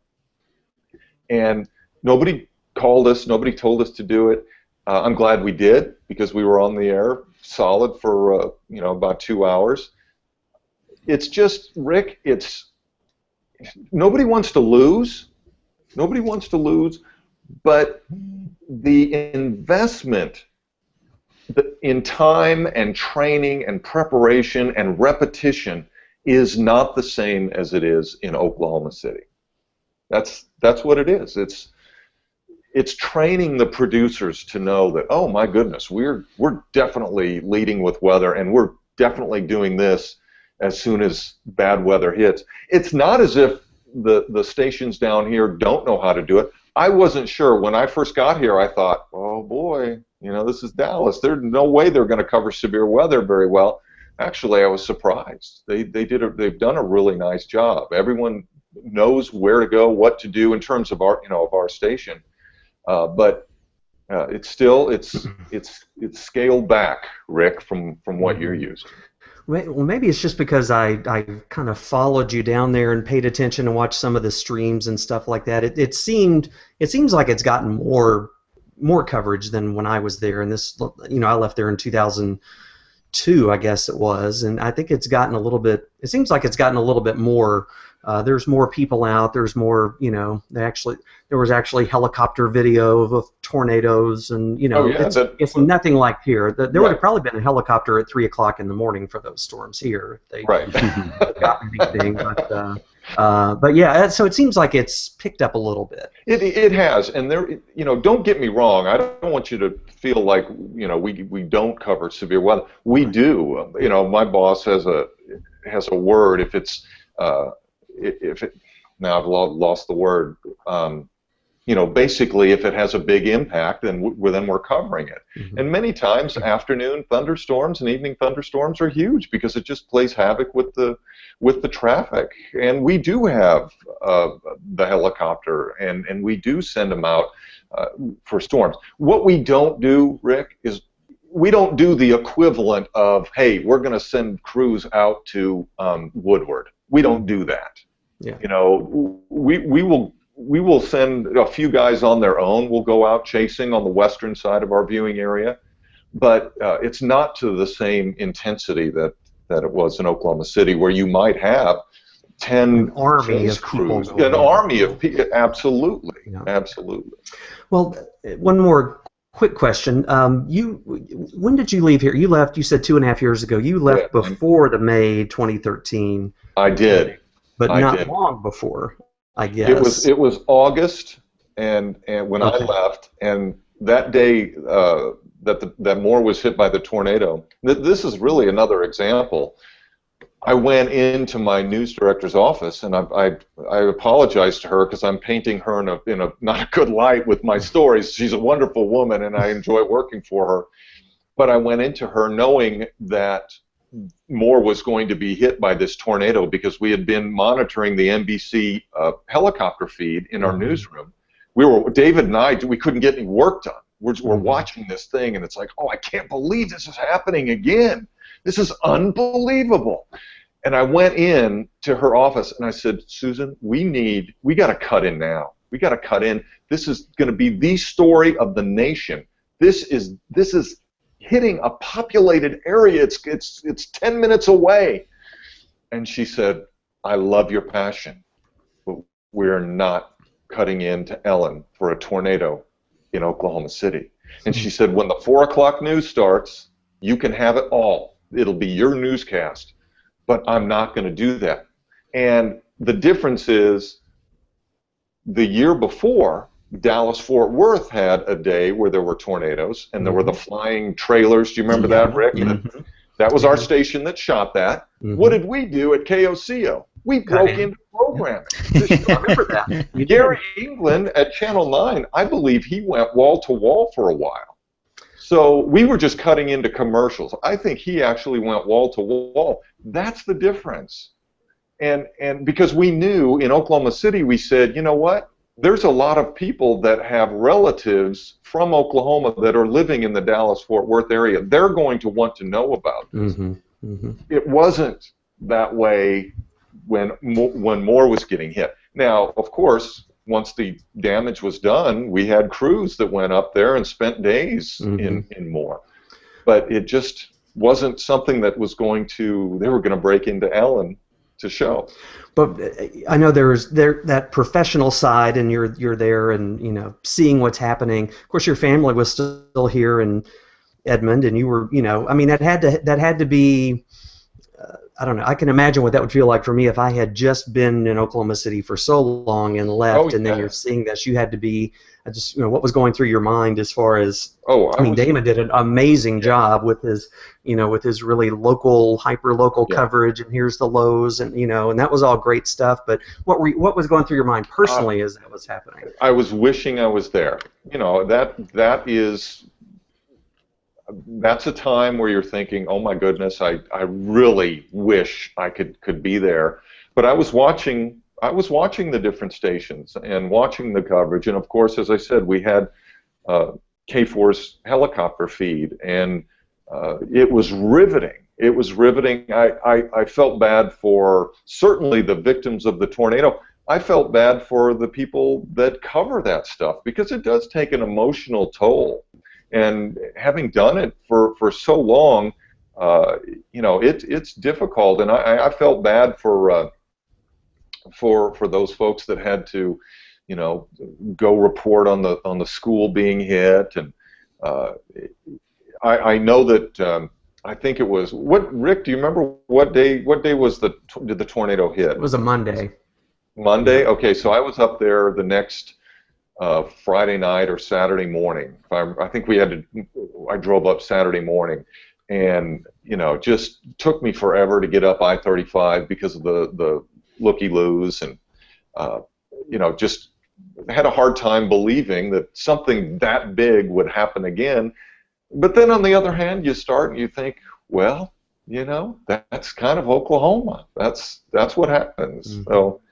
and nobody called us. Nobody told us to do it. I'm glad we did because we were on the air solid for you know, about 2 hours. It's just, Rick, nobody wants to lose. Nobody wants to lose, but the investment in time and training and preparation and repetition is not the same as it is in Oklahoma City. That's what it is. It's training the producers to know that, oh my goodness, we're definitely leading with weather, and we're definitely doing this as soon as bad weather hits. It's not as if the stations down here don't know how to do it. I wasn't sure. When I first got here, I thought, oh boy, you know, this is Dallas. There's no way they're going to cover severe weather very well. Actually, I was surprised. They've done a really nice job. Everyone knows where to go, what to do in terms of our station. But it's still it's scaled back, Rick, from what you're used to. Well, maybe it's just because I kind of followed you down there and paid attention and watched some of the streams and stuff like that. It seems like it's gotten more coverage than when I was there. And this, you know, I left there in 2002, I guess it was, and I think it's gotten a little bit. It seems like it's gotten a little bit more. There's more people out. There's more, you know. There was actually helicopter video of tornadoes, and you know, it's nothing like here. There would have probably been a helicopter at 3 o'clock in the morning for those storms here if they got anything. But yeah, so it seems like it's picked up a little bit. It has, and there, you know, don't get me wrong. I don't want you to feel like, you know, we don't cover severe weather. We do. You know, my boss has a word if it's now I've lost the word. You know, basically, if it has a big impact, then we're covering it. Mm-hmm. And many times, afternoon thunderstorms and evening thunderstorms are huge because it just plays havoc with the traffic. And we do have the helicopter, and we do send them out for storms. What we don't do, Rick, is we don't do the equivalent of, hey, we're going to send crews out to Woodward. We don't do that. Yeah. You know, we will send a few guys on their own. We'll go out chasing on the western side of our viewing area, but it's not to the same intensity that it was in Oklahoma City, where you might have 10 army of crews. An army of people. Absolutely, yeah. Absolutely. Well, one more quick question. When did you leave here? You left, you said 2.5 years ago. You left before the May 2013. I did. But not long before, I guess. It was August, and when I left, and that day that Moore was hit by the tornado. This is really another example. I went into my news director's office, and I apologized to her because I'm painting her in a not a good light with my stories. She's a wonderful woman, and I enjoy working for her. But I went into her knowing that Moore was going to be hit by this tornado because we had been monitoring the NBC helicopter feed in our newsroom. David and I, we couldn't get any work done. We're watching this thing, and it's like, oh, I can't believe this is happening again. This is unbelievable. And I went in to her office, and I said, Susan, we got to cut in now. We got to cut in. This is going to be the story of the nation. This is hitting a populated area. It's 10 minutes away. And she said, I love your passion, but we're not cutting into Ellen for a tornado in Oklahoma City. And she said, when the 4 o'clock news starts, you can have it all. It'll be your newscast, but I'm not going to do that. And the difference is, the year before, Dallas-Fort Worth had a day where there were tornadoes, and there were the flying trailers. Do you remember that, Rick? Mm-hmm. That was our station that shot that. Mm-hmm. What did we do at KOCO? We broke into programming. I remember that. Gary England at Channel 9, I believe he went wall-to-wall for a while. So we were just cutting into commercials. I think he actually went wall-to-wall. That's the difference. and because we knew in Oklahoma City, we said, you know what? There's a lot of people that have relatives from Oklahoma that are living in the Dallas-Fort Worth area. They're going to want to know about this. It wasn't that way when Moore was getting hit. Now, of course, once the damage was done, we had crews that went up there and spent days in Moore. But it just wasn't something that was they were going to break into Ellen to show. But I know there's that professional side, and you're there, and seeing what's happening. Of course, your family was still here in Edmond, and you were, I mean, that had to be. I don't know. I can imagine what that would feel like for me if I had just been in Oklahoma City for so long and left, and then you're seeing this. You had to be just, what was going through your mind as far as. I mean, Damon did an amazing job with his, with his really local, hyper local coverage, and here's the lows, and and that was all great stuff. But what was going through your mind personally as that was happening? I was wishing I was there. That's a time where you're thinking, oh my goodness, I really wish I could be there. But I was watching the different stations and watching the coverage, and of course, as I said, we had K4's helicopter feed, and it was riveting. It was riveting. I felt bad for certainly the victims of the tornado. I felt bad for the people that cover that stuff, because it does take an emotional toll. And having done it for so long, it's difficult, and I felt bad for those folks that had to, go report on the school being hit, and I know that I think it was Rick? Do you remember what day did the tornado hit? It was a Monday. Monday? Okay, so I was up there the next. Friday night or Saturday morning. I think I drove up Saturday morning, and just took me forever to get up I-35 because of the looky-loos, and just had a hard time believing that something that big would happen again. But then on the other hand, you start and you think, well, that's kind of Oklahoma. That's what happens. So.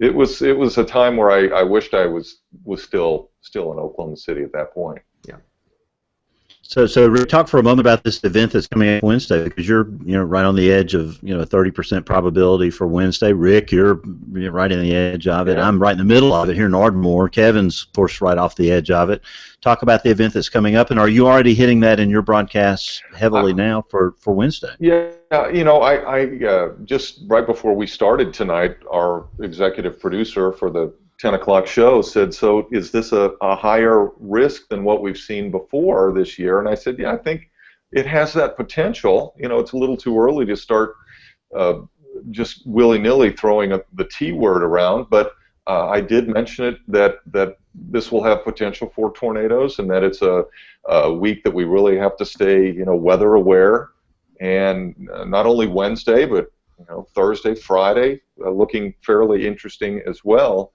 It was a time where I wished I was still in Oklahoma City at that point. Yeah. So talk for a moment about this event that's coming up Wednesday, because you're right on the edge of 30% probability for Wednesday. Rick, you're right on the edge of it. Yeah. I'm right in the middle of it here in Ardmore. Kevin's of course right off the edge of it. Talk about the event that's coming up, and are you already hitting that in your broadcasts heavily now for Wednesday? Yeah, I just right before we started tonight, our executive producer for the 10 o'clock show said, so is this a higher risk than what we've seen before this year? And I said, yeah, I think it has that potential. It's a little too early to start just willy-nilly throwing the T word around, but I did mention it that this will have potential for tornadoes, and that it's a week that we really have to stay weather aware, and not only Wednesday, but Thursday, Friday, looking fairly interesting as well.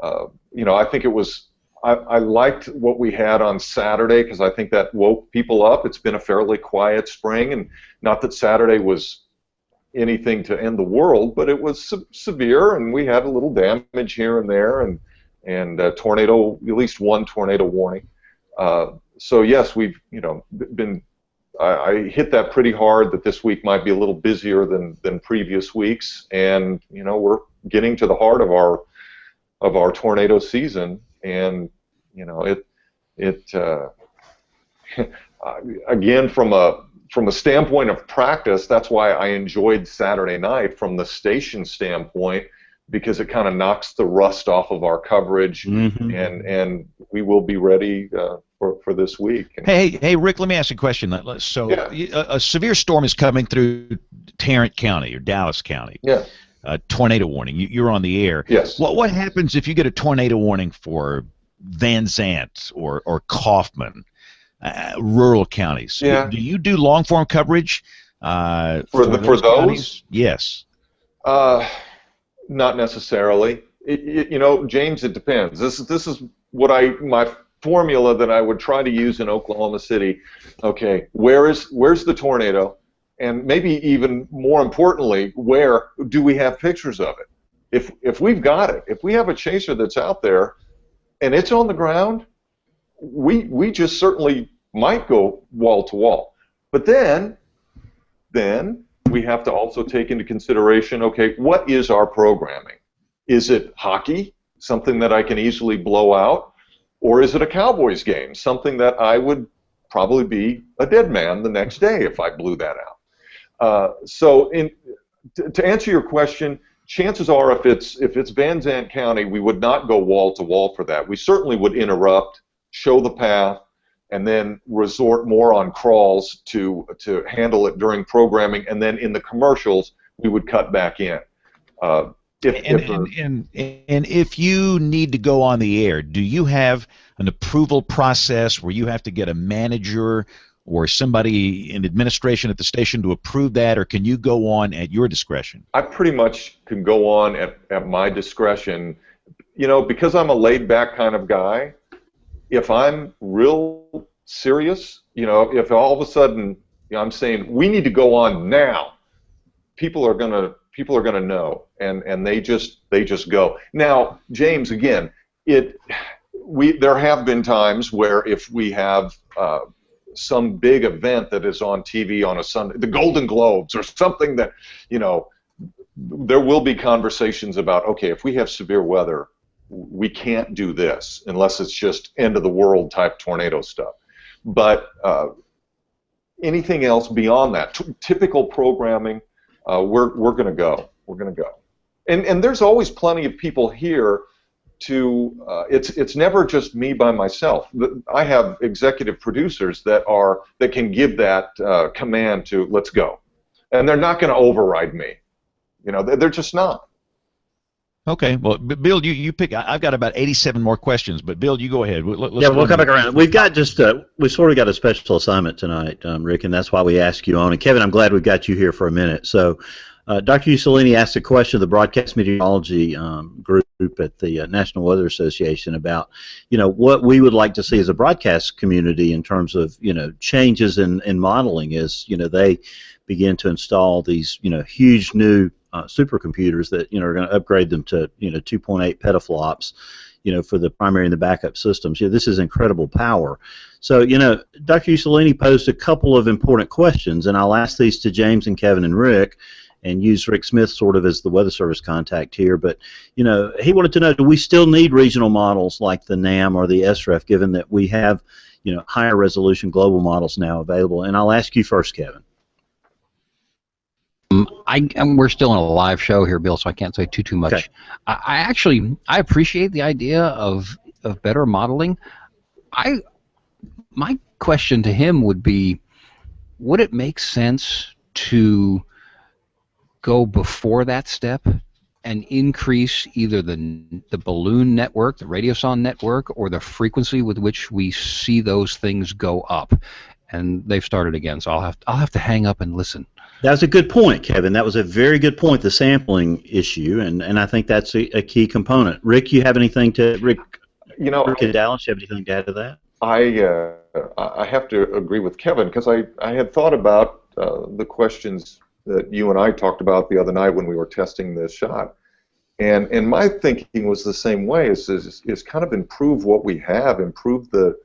I think it was. I liked what we had on Saturday, because I think that woke people up. It's been a fairly quiet spring, and not that Saturday was anything to end the world, but it was severe, and we had a little damage here and there, and tornado, at least one tornado warning. So yes, we've been. I hit that pretty hard, that this week might be a little busier than previous weeks, and we're getting to the heart of our tornado season, and again, from a standpoint of practice, that's why I enjoyed Saturday night from the station standpoint, because it kind of knocks the rust off of our coverage, and we will be ready for this week. Hey, Rick, let me ask you a question. So a severe storm is coming through Tarrant County or Dallas County. Yeah. Tornado warning. You're on the air. Yes. What happens if you get a tornado warning for Van Zant or Kaufman, rural counties? Yeah. Do you do long form coverage for those? Counties? Yes. Not necessarily. James, it depends. This is what my formula that I would try to use in Oklahoma City. Okay, where's the tornado? And maybe even more importantly, where do we have pictures of it? If we've got it, if we have a chaser that's out there and it's on the ground, we just certainly might go wall to wall. But then we have to also take into consideration, okay, what is our programming? Is it hockey, something that I can easily blow out? Or is it a Cowboys game, something that I would probably be a dead man the next day if I blew that out? So to answer your question, chances are if it's Van Zandt County, we would not go wall to wall for that. We certainly would interrupt, show the path, and then resort more on crawls to handle it during programming, and then in the commercials we would cut back in. And if you need to go on the air, do you have an approval process where you have to get a manager or somebody in administration at the station to approve that, or can you go on at your discretion? I pretty much can go on at my discretion. You know, because I'm a laid-back kind of guy, if I'm real serious, you know, if all of a sudden I'm saying we need to go on now, people are gonna know, and they just go. Now, James, again, there have been times where if we have some big event that is on TV on a Sunday, the Golden Globes or something that, you know, there will be conversations about, okay, if we have severe weather, we can't do this unless it's just end of the world type tornado stuff. But anything else beyond that, typical programming, we're going to go. We're going to go. And there's always plenty of people here to. It's never just me by myself. I have executive producers that can give that command to let's go, and they're not going to override me. You know, they're just not. Okay, well, Bill, you pick. I've got about 87 more questions, but Bill, you go ahead. We'll come back around. We've got we sort of got a special assignment tonight, Rick, and that's why we asked you on. And Kevin, I'm glad we've got you here for a minute. So, Dr. Usolini asked a question of the broadcast meteorology group at the National Weather Association about, you know, what we would like to see as a broadcast community in terms of, you know, changes in modeling as, you know, they begin to install these, you know, huge new supercomputers that, you know, are going to upgrade them to, you know, 2.8 petaflops, you know, for the primary and the backup systems. You know, this is incredible power. So, you know, Dr. Usolini posed a couple of important questions, and I'll ask these to James and Kevin and Rick, and use Rick Smith sort of as the Weather Service contact here. But, you know, he wanted to know, do we still need regional models like the NAM or the SREF, given that we have, you know, higher resolution global models now available? And I'll ask you first, Kevin. We're still in a live show here, Bill, so I can't say too much. Okay. I appreciate the idea of better modeling. My question to him would be, would it make sense to go before that step and increase either the balloon network, the radiosonde network, or the frequency with which we see those things go up? And they've started again, so I'll have to hang up and listen. That was a good point, Kevin. That was a very good point, the sampling issue, and I think that's a key component. Rick, you have anything to Rick? You know, Rick and Dallas, you have anything to add to that? I have to agree with Kevin, because I had thought about the questions that you and I talked about the other night when we were testing this shot, and my thinking was the same way. Is kind of improve what we have, improve the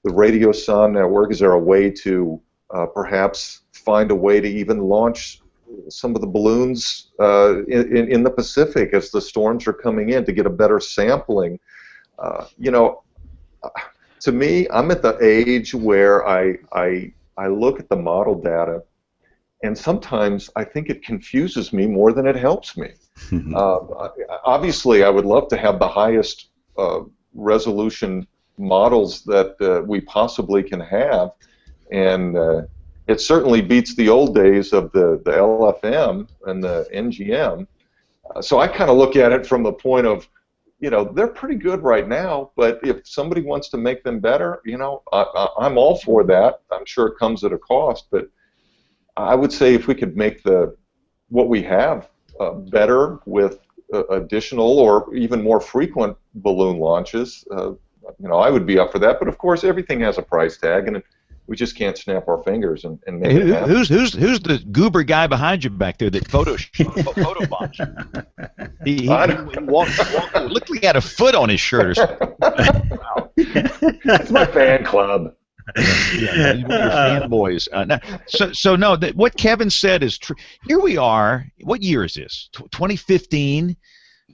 radiosonde network. Is there a way to perhaps find a way to even launch some of the balloons in the Pacific as the storms are coming in to get a better sampling? You know, to me, I'm at the age where I look at the model data, and sometimes I think it confuses me more than it helps me. Obviously, I would love to have the highest resolution models that we possibly can have, and it certainly beats the old days of the LFM and the NGM. So I kind of look at it from the point of, you know, they're pretty good right now, but if somebody wants to make them better, you know, I'm all for that. I'm sure it comes at a cost, but I would say if we could make what we have better with additional or even more frequent balloon launches, you know, I would be up for that. But of course, everything has a price tag, and we just can't snap our fingers and make it happen. Who's the goober guy behind you back there that photobombs you? He walked, looked like he had a foot on his shirt or something. Wow. It's my fan club. Yeah, your fanboys. No, what Kevin said is true. Here we are. What year is this? 2015.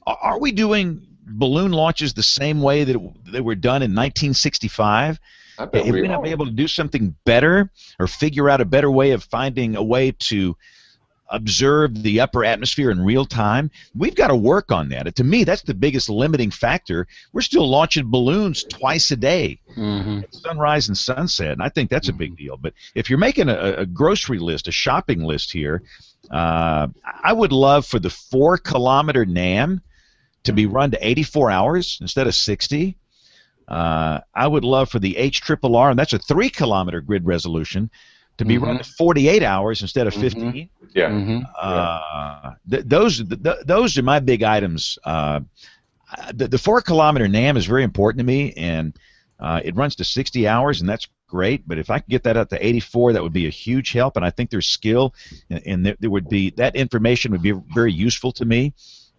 Are we doing balloon launches the same way that they were done in 1965? Have we not been able to do something better or figure out a better way of finding a way to observe the upper atmosphere in real time? We've got to work on that. To me, that's the biggest limiting factor. We're still launching balloons twice a day, at sunrise and sunset, and I think that's a big deal. But if you're making a grocery list, a shopping list here, I would love for the 4-kilometer NAM to be run to 84 hours instead of 60. I would love for the HRRR, and that's a 3-kilometer grid resolution, to be run to 48 hours instead of 15. Those are my big items. The 4-kilometer NAM is very important to me, and it runs to 60 hours, and that's great. But if I could get that up to 84, that would be a huge help. And I think there's skill, and there would be that information would be very useful to me.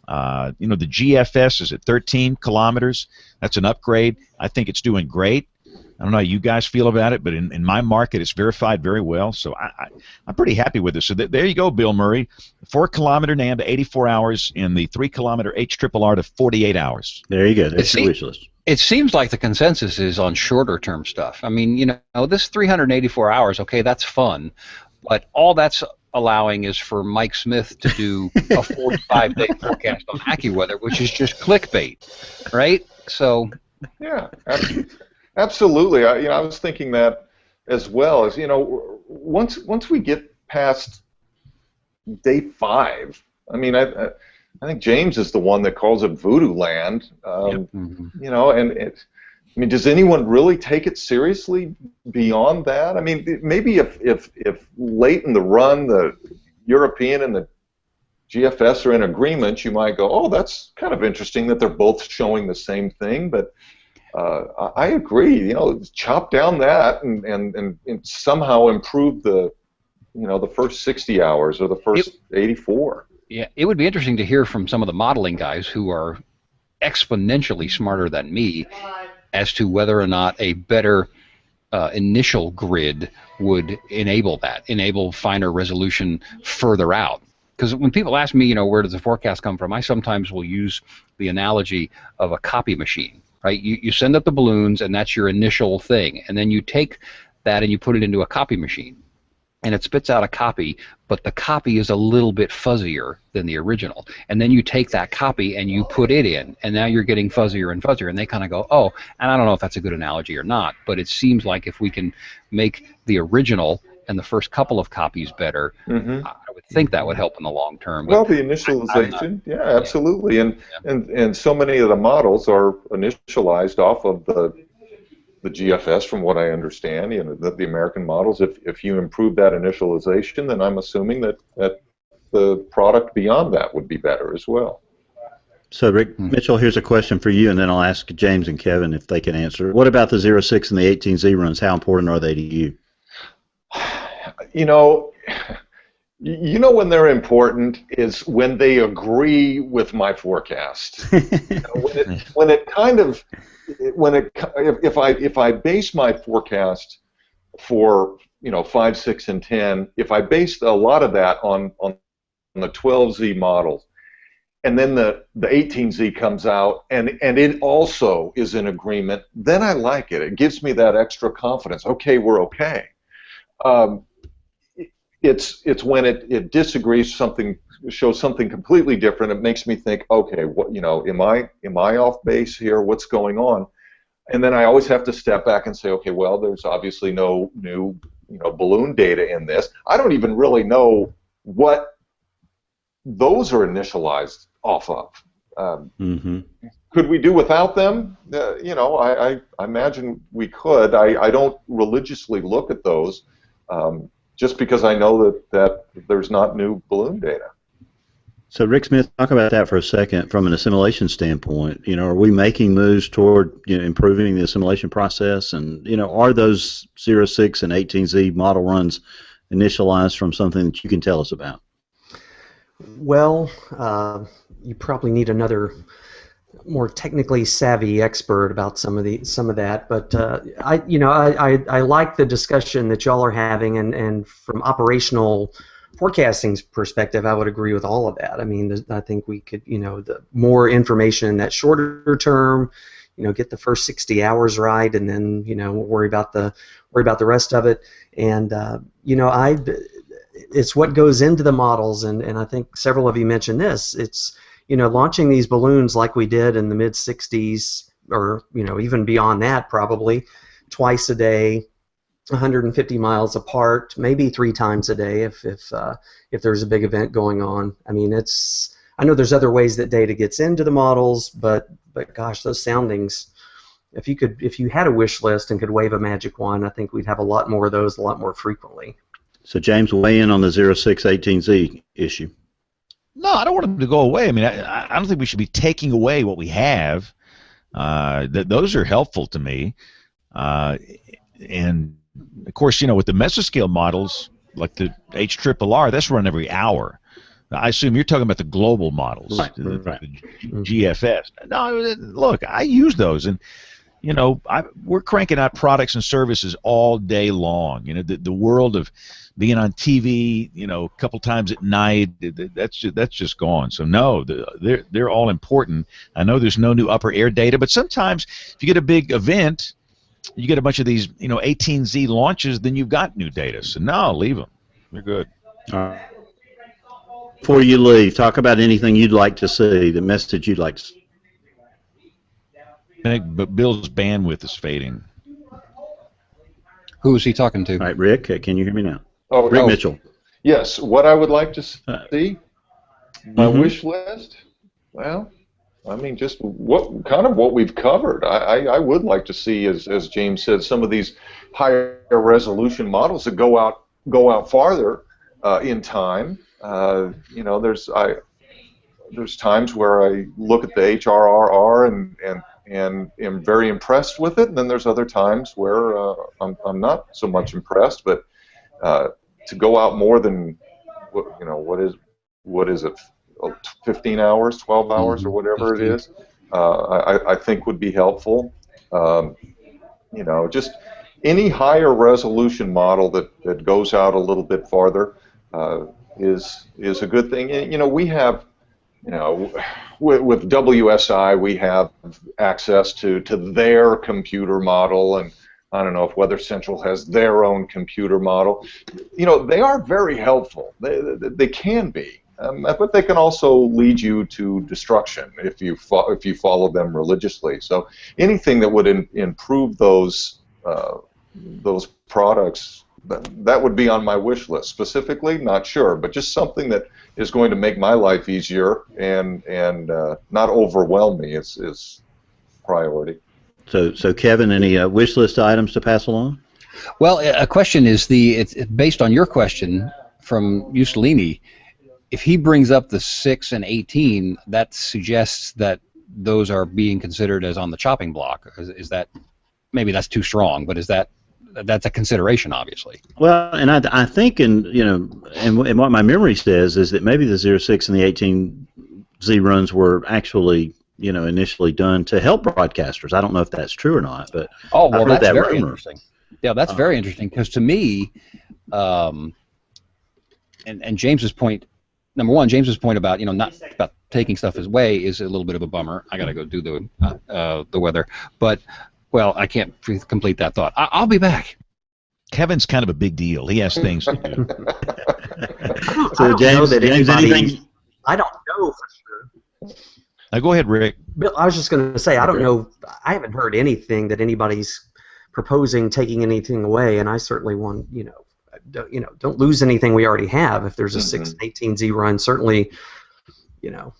The GFS is at 13 kilometers. That's an upgrade. I think it's doing great. I don't know how you guys feel about it, but in my market, it's verified very well. So I'm pretty happy with it. So there you go, Bill Murray. 4-kilometer NAM to 84 hours, and the 3-kilometer HRRR to 48 hours. There you go. That's the wish list. It seems like the consensus is on shorter-term stuff. I mean, this 384 hours, okay, that's fun, but all that's allowing is for Mike Smith to do a 45-day forecast on AccuWeather, which is just clickbait, right? So yeah, absolutely. I was thinking that as well. As once we get past day 5, I mean, I think James is the one that calls it voodoo land. I mean, does anyone really take it seriously beyond that? I mean, maybe if late in the run the European and the GFS are in agreement, you might go, oh, that's kind of interesting that they're both showing the same thing. But I agree. Chop down that and somehow improve the first 60 hours or the first 84. Yeah, it would be interesting to hear from some of the modeling guys who are exponentially smarter than me as to whether or not a better initial grid would enable finer resolution further out. Because when people ask me, where does the forecast come from, I sometimes will use the analogy of a copy machine, right? You send up the balloons, and that's your initial thing, and then you take that and you put it into a copy machine, and it spits out a copy, but the copy is a little bit fuzzier than the original. And then you take that copy and you put it in, and now you're getting fuzzier and fuzzier, and they kind of go, oh, and I don't know if that's a good analogy or not, but it seems like if we can make the original and the first couple of copies better, I would think that would help in the long term. Well, the initialization, yeah, absolutely. And so many of the models are initialized off of the GFS, from what I understand, the American models. If you improve that initialization, then I'm assuming that the product beyond that would be better as well. So, Rick Mitchell, here's a question for you, and then I'll ask James and Kevin if they can answer. What about the 06 and the 18Z runs? How important are they to you? When they're important is when they agree with my forecast. If I base my forecast for 5, 6, and 10, if I based a lot of that on the 12Z models, and then the 18Z comes out and it also is in agreement, then I like it. It gives me that extra confidence. Okay, we're okay. It's when it disagrees, shows something completely different. It makes me think, okay, am I off base here? What's going on? And then I always have to step back and say, okay, well, there's obviously no new balloon data in this. I don't even really know what those are initialized off of. Could we do without them? I imagine we could. I don't religiously look at those. Just because I know that there's not new balloon data. So, Rick Smith, talk about that for a second from an assimilation standpoint. Are we making moves toward improving the assimilation process? And, are those 06 and 18Z model runs initialized from something that you can tell us about? Well, you probably need another more technically savvy expert about some of that, but I like the discussion that y'all are having, and from operational forecasting's perspective, I would agree with all of that. I mean, I think we could, the more information in that shorter term, get the first 60 hours right, and then worry about the rest of it. And it's what goes into the models, and I think several of you mentioned this. It's launching these balloons like we did in the mid 60s, or even beyond that, probably twice a day, 150 miles apart, maybe 3 times a day if there's a big event going on. I mean, I know there's other ways that data gets into the models, but gosh, those soundings. If you had a wish list and could wave a magic wand, I think we'd have a lot more of those a lot more frequently. So James, weigh in on the 0618Z issue. No, I don't want them to go away. I mean, I don't think we should be taking away what we have. Those are helpful to me. And, of course, with the mesoscale models, like the HRRR, that's run every hour. I assume you're talking about the global models, right. The GFS. No, look, I use those, and we're cranking out products and services all day long. The world of being on TV, a couple times at night, that's just gone. So no, they're all important. I know there's no new upper air data, but sometimes if you get a big event, you get a bunch of these 18Z launches, then you've got new data. So no, leave them. They're good. All right. Before you leave, talk about anything you'd like to see, the message you'd like to see. But Bill's bandwidth is fading. Who is he talking to? All right, Rick, can you hear me now? Oh, Rick Mitchell. Yes, what I would like to see, my wish list. Well, I mean, just what we've covered. I would like to see, as James said, some of these higher resolution models that go out farther in time. There's times where I look at the HRRR and am very impressed with it, and then there's other times where I'm not so much impressed. But to go out more than what is it, 15 hours, 12 hours, or whatever 15. It is, I think would be helpful. Just any higher resolution model that goes out a little bit farther is a good thing. And, we have. With WSI, we have access to their computer model, and I don't know if Weather Central has their own computer model. They are very helpful. They can be, but they can also lead you to destruction if you follow them religiously. So anything that would improve those products. That would be on my wish list. Specifically, not sure, but just something that is going to make my life easier and not overwhelm me is priority. So Kevin, any wish list items to pass along? Well, a question is it's based on your question from Mussolini. If he brings up the 6 and 18, that suggests that those are being considered as on the chopping block. Is that, maybe that's too strong, but that's a consideration, obviously. Well, and I think, and what my memory says is that maybe the 06 and the 18Z runs were actually, initially done to help broadcasters. I don't know if that's true or not, but I've heard that very interesting. Yeah, that's very interesting, because to me, and James's point, number one, James's point about not about taking stuff his way is a little bit of a bummer. I got to go do the weather, but. Well, I can't complete that thought. I'll be back. Kevin's kind of a big deal. He has things to do. So James, anything? I don't know for sure. Now go ahead, Rick. Bill, I was just going to say, I don't know. I haven't heard anything that anybody's proposing taking anything away, and I certainly want, don't lose anything we already have. If there's a 6 and 18Z run, certainly, I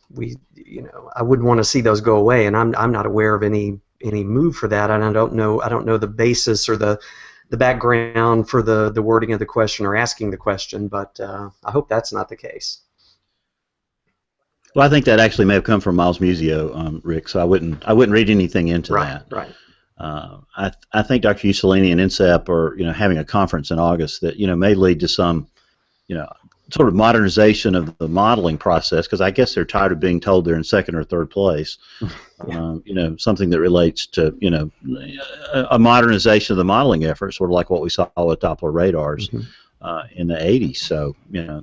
wouldn't want to see those go away, and I'm not aware of any move for that, and I don't know the basis or the background for the wording of the question or asking the question, but I hope that's not the case. Well, I think that actually may have come from Miles Musio, Rick. So I wouldn't read anything into that. Right. I think Dr. Usolini and INSEP are having a conference in August that may lead to some sort of modernization of the modeling process, because I guess they're tired of being told they're in second or third place. Something that relates to a modernization of the modeling effort, sort of like what we saw with Doppler radars. In the 80s. So,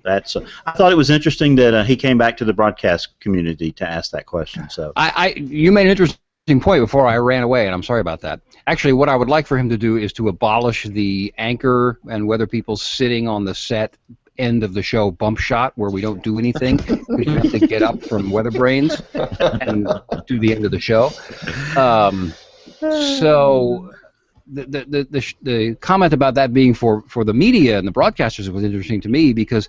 that's. I thought it was interesting that he came back to the broadcast community to ask that question. So, you made an interesting point before I ran away, and I'm sorry about that. Actually, what I would like for him to do is to abolish the anchor and weather people sitting on the set end of the show bump shot where we don't do anything. We have to get up from WeatherBrains and do the end of the show. The comment about that being for the media and the broadcasters was interesting to me, because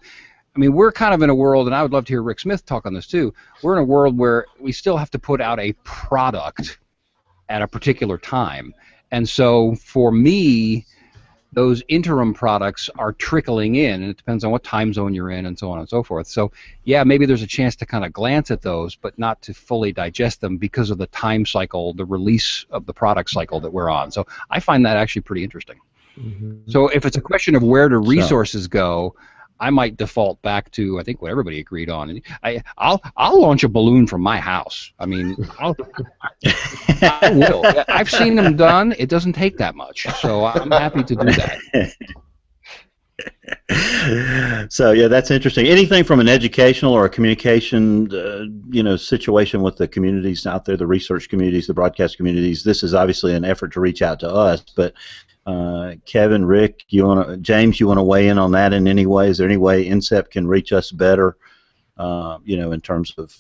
I mean, we're kind of in a world, and I would love to hear Rick Smith talk on this too, we're in a world where we still have to put out a product at a particular time. And so for me, those interim products are trickling in, and it depends on what time zone you're in and so on and so forth. So yeah, maybe there's a chance to kind of glance at those, but not to fully digest them because of the time cycle, the release of the product cycle that we're on. So I find that actually pretty interesting. So if it's a question of where do resources go, I might default back to, I think, what everybody agreed on. I'll launch a balloon from my house. I mean, I will. I've seen them done. It doesn't take that much, so I'm happy to do that. So yeah, that's interesting. Anything from an educational or a communication, situation with the communities out there, the research communities, the broadcast communities. This is obviously an effort to reach out to us, but. Kevin, Rick, James, you want to weigh in on that in any way? Is there any way INSEP can reach us better, in terms of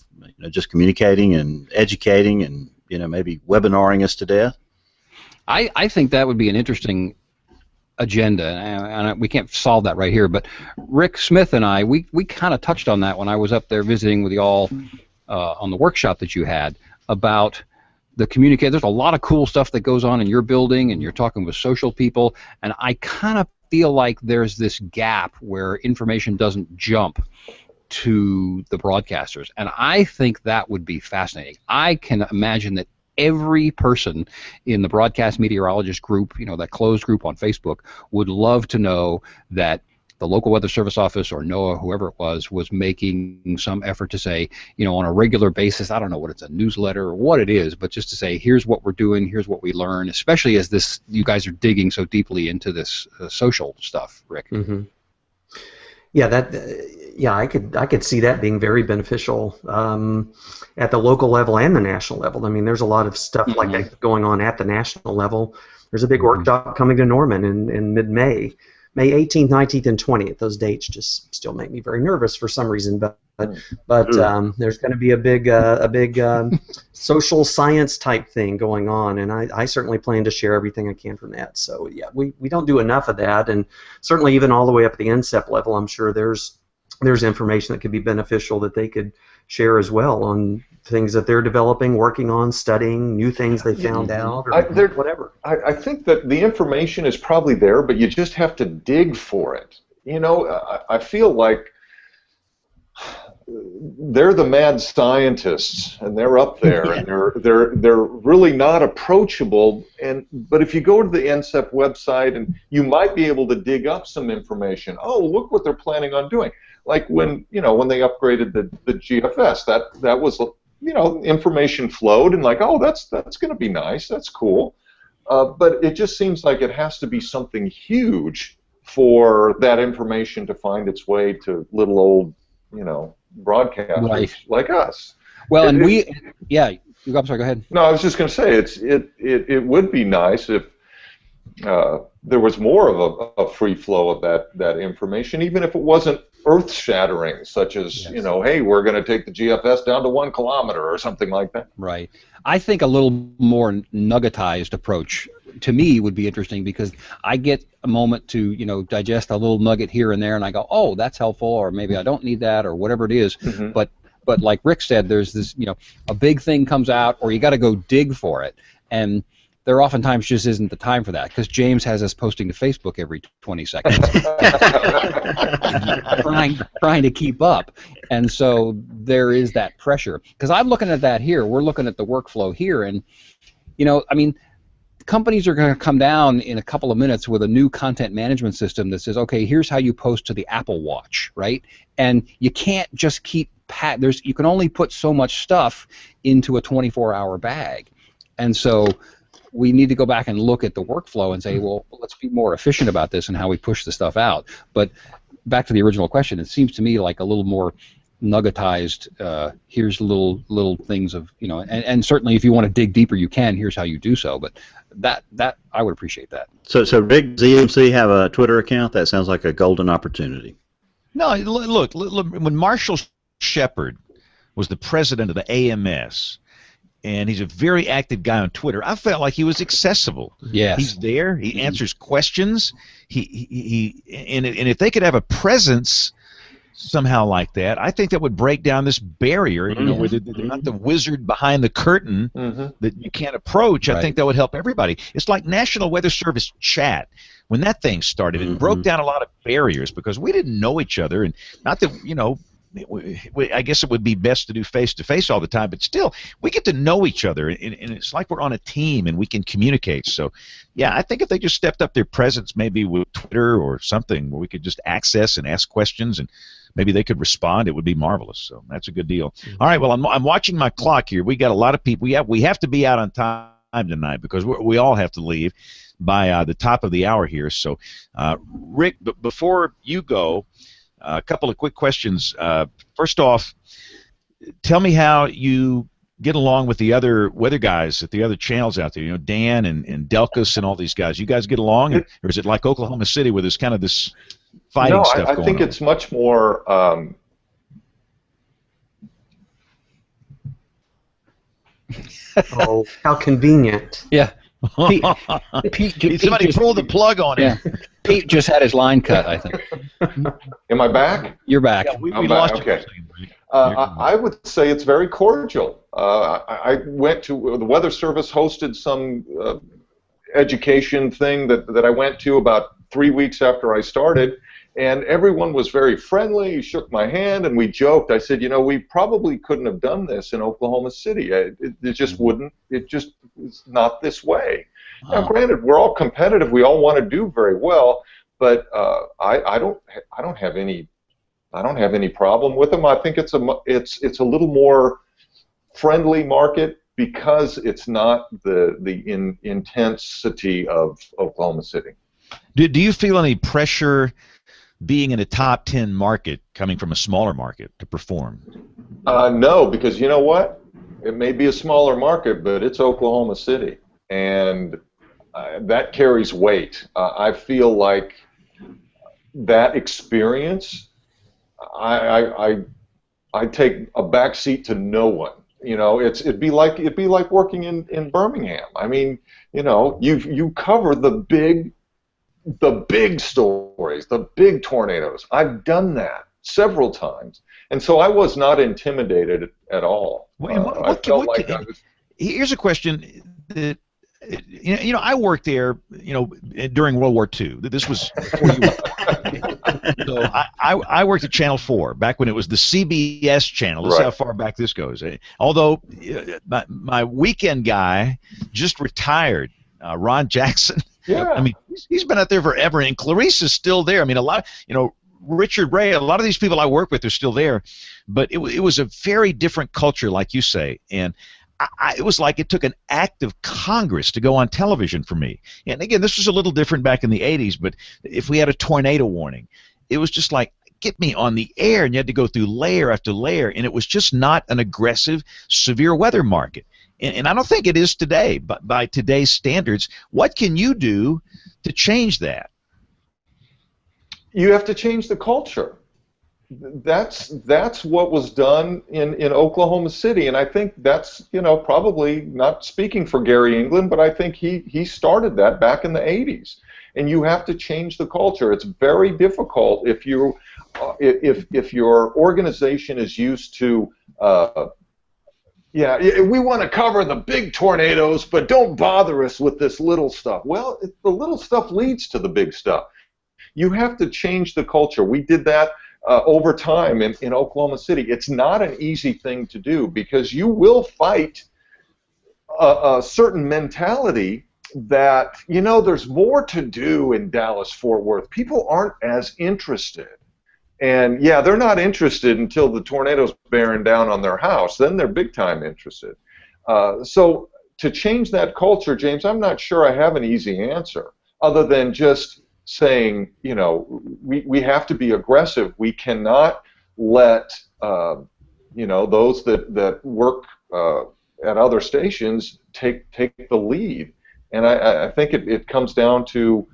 just communicating and educating and maybe webinaring us to death? I think that would be an interesting agenda, and we can't solve that right here. But Rick Smith and I, we kind of touched on that when I was up there visiting with you all on the workshop that you had about. The communicate. There's a lot of cool stuff that goes on in your building, and you're talking with social people, and I kind of feel like there's this gap where information doesn't jump to the broadcasters, and I think that would be fascinating. I can imagine that every person in the broadcast meteorologist group, that closed group on Facebook, would love to know that the local weather service office or NOAA, whoever it was making some effort to say, on a regular basis, I don't know what it's, a newsletter or what it is, but just to say, here's what we're doing, here's what we learn, especially as you guys are digging so deeply into this social stuff, Rick. Yeah, I could see that being very beneficial at the local level and the national level. I mean, there's a lot of stuff like that going on at the national level. There's a big workshop coming to Norman in mid-May. May 18th, 19th, and 20th. Those dates just still make me very nervous for some reason, but there's going to be a big social science type thing going on, and I certainly plan to share everything I can from that. So yeah, we don't do enough of that, and certainly even all the way up at the INSEP level, I'm sure there's information that could be beneficial that they could share as well on things that they're developing, working on, studying, new things they found out, or whatever. I think that the information is probably there, but you just have to dig for it. I feel like they're the mad scientists, and they're up there, and they're really not approachable. But if you go to the NCEP website, and you might be able to dig up some information. Oh, look what they're planning on doing. Like when they upgraded the GFS, that was information flowed, and like, oh, that's going to be nice, that's cool. But it just seems like it has to be something huge for that information to find its way to little old, broadcasters like us. Well, I'm sorry, go ahead. No, I was just going to say it would be nice if there was more of a free flow of that information, even if it wasn't earth-shattering, such as hey, we're going to take the GFS down to 1 kilometer or something like that. Right. I think a little more nuggetized approach to me would be interesting, because I get a moment to digest a little nugget here and there, and I go, oh, that's helpful, or maybe I don't need that, or whatever it is. But like Rick said, there's this a big thing comes out, or you got to go dig for it, and there oftentimes just isn't the time for that, because James has us posting to Facebook every 20 seconds, trying to keep up, and so there is that pressure. Because I'm looking at that here. We're looking at the workflow here, and I mean, companies are going to come down in a couple of minutes with a new content management system that says, okay, here's how you post to the Apple Watch, right? And you can't just keep you can only put so much stuff into a 24-hour bag. And so we need to go back and look at the workflow and say, well, let's be more efficient about this and how we push the stuff out. But back to the original question, it seems to me like a little more nuggetized, here's little things of, and certainly if you want to dig deeper, you can. Here's how you do so. But that I would appreciate that. So Rick, does EMC have a Twitter account? That sounds like a golden opportunity. No, look, when Marshall Shepard was the president of the AMS, and he's a very active guy on Twitter, I felt like he was accessible. Yes. He's there. He answers questions. And if they could have a presence somehow like that, I think that would break down this barrier, where they're not the wizard behind the curtain that you can't approach. I think that would help everybody. It's like National Weather Service chat. When that thing started, it broke down a lot of barriers because we didn't know each other, and not that, I guess it would be best to do face-to-face all the time, but still, we get to know each other, and it's like we're on a team, and we can communicate. So, yeah, I think if they just stepped up their presence, maybe with Twitter or something, where we could just access and ask questions, and maybe they could respond, it would be marvelous. So that's a good deal. All right, well, I'm watching my clock here. We got a lot of people. We have to be out on time tonight because we all have to leave by the top of the hour here. So, Rick, before you go, a couple of quick questions. First off, tell me how you get along with the other weather guys at the other channels out there. Dan and Delkus and all these guys. You guys get along, or is it like Oklahoma City where there's kind of this fighting stuff going on? I think it's much more. Oh, how convenient! Yeah. Pete, somebody pull the plug on him. Yeah. Pete just had his line cut, I think. Am I back? You're back. Yeah, we lost you. Okay. I would say it's very cordial. I went to the Weather Service hosted some education thing that I went to about 3 weeks after I started, and everyone was very friendly. He shook my hand, and we joked. I said, we probably couldn't have done this in Oklahoma City. It just wouldn't. It just is not this way. Now, granted, we're all competitive. We all want to do very well, but I don't have any problem with them. I think it's a little more friendly market because it's not the intensity of Oklahoma City. Do you feel any pressure being in a top 10 market coming from a smaller market to perform? No, because you know what? It may be a smaller market, but it's Oklahoma City, and that carries weight. I feel like that experience, I take a back seat to no one. It'd be like working in Birmingham. I mean, you cover the big stories, the big tornadoes. I've done that several times, and so I was not intimidated at all. Here's a question that. I worked there, during World War II. This was before you were. So I worked at Channel 4 back when it was the CBS channel. This is how far back this goes. Although my weekend guy just retired, Ron Jackson. Yeah. I mean, he's been out there forever, and Clarice is still there. I mean, a lot, Richard Ray, a lot of these people I work with are still there, but it was a very different culture, like you say, and it was like it took an act of Congress to go on television for me. And again, this was a little different back in the 80s, but if we had a tornado warning, it was just like, get me on the air, and you had to go through layer after layer, and it was just not an aggressive, severe weather market. And I don't think it is today, but by today's standards, what can you do to change that? You have to change the culture. That's what was done in Oklahoma City, and I think that's probably not speaking for Gary England, but I think he started that back in the 80s. And you have to change the culture. It's very difficult if your organization is used to Yeah, we want to cover the big tornadoes, but don't bother us with this little stuff. Well, the little stuff leads to the big stuff. You have to change the culture. We did that over time in Oklahoma City. It's not an easy thing to do because you will fight a certain mentality that, you know, there's more to do in Dallas-Fort Worth. People aren't as interested. And yeah, they're not interested until the tornado's bearing down on their house. Then they're big time interested. So to change that culture, James, I'm not sure I have an easy answer other than just saying, you know, we have to be aggressive. We cannot let, you know, those that work at other stations take the lead. And I think it comes down to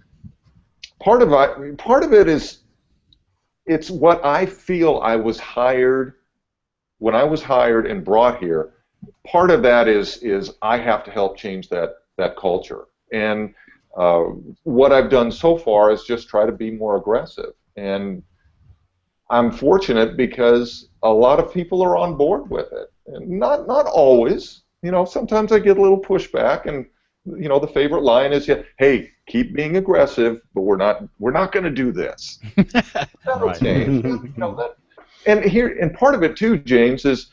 part of it is, it's what I feel I was hired, when I was hired and brought here, part of that is I have to help change that culture. And what I've done so far is just try to be more aggressive. And I'm fortunate because a lot of people are on board with it. And not always. You know, sometimes I get a little pushback, and you know, the favorite line is, hey, keep being aggressive, but we're not going to do this. That'll change. You know, and part of it too, James, is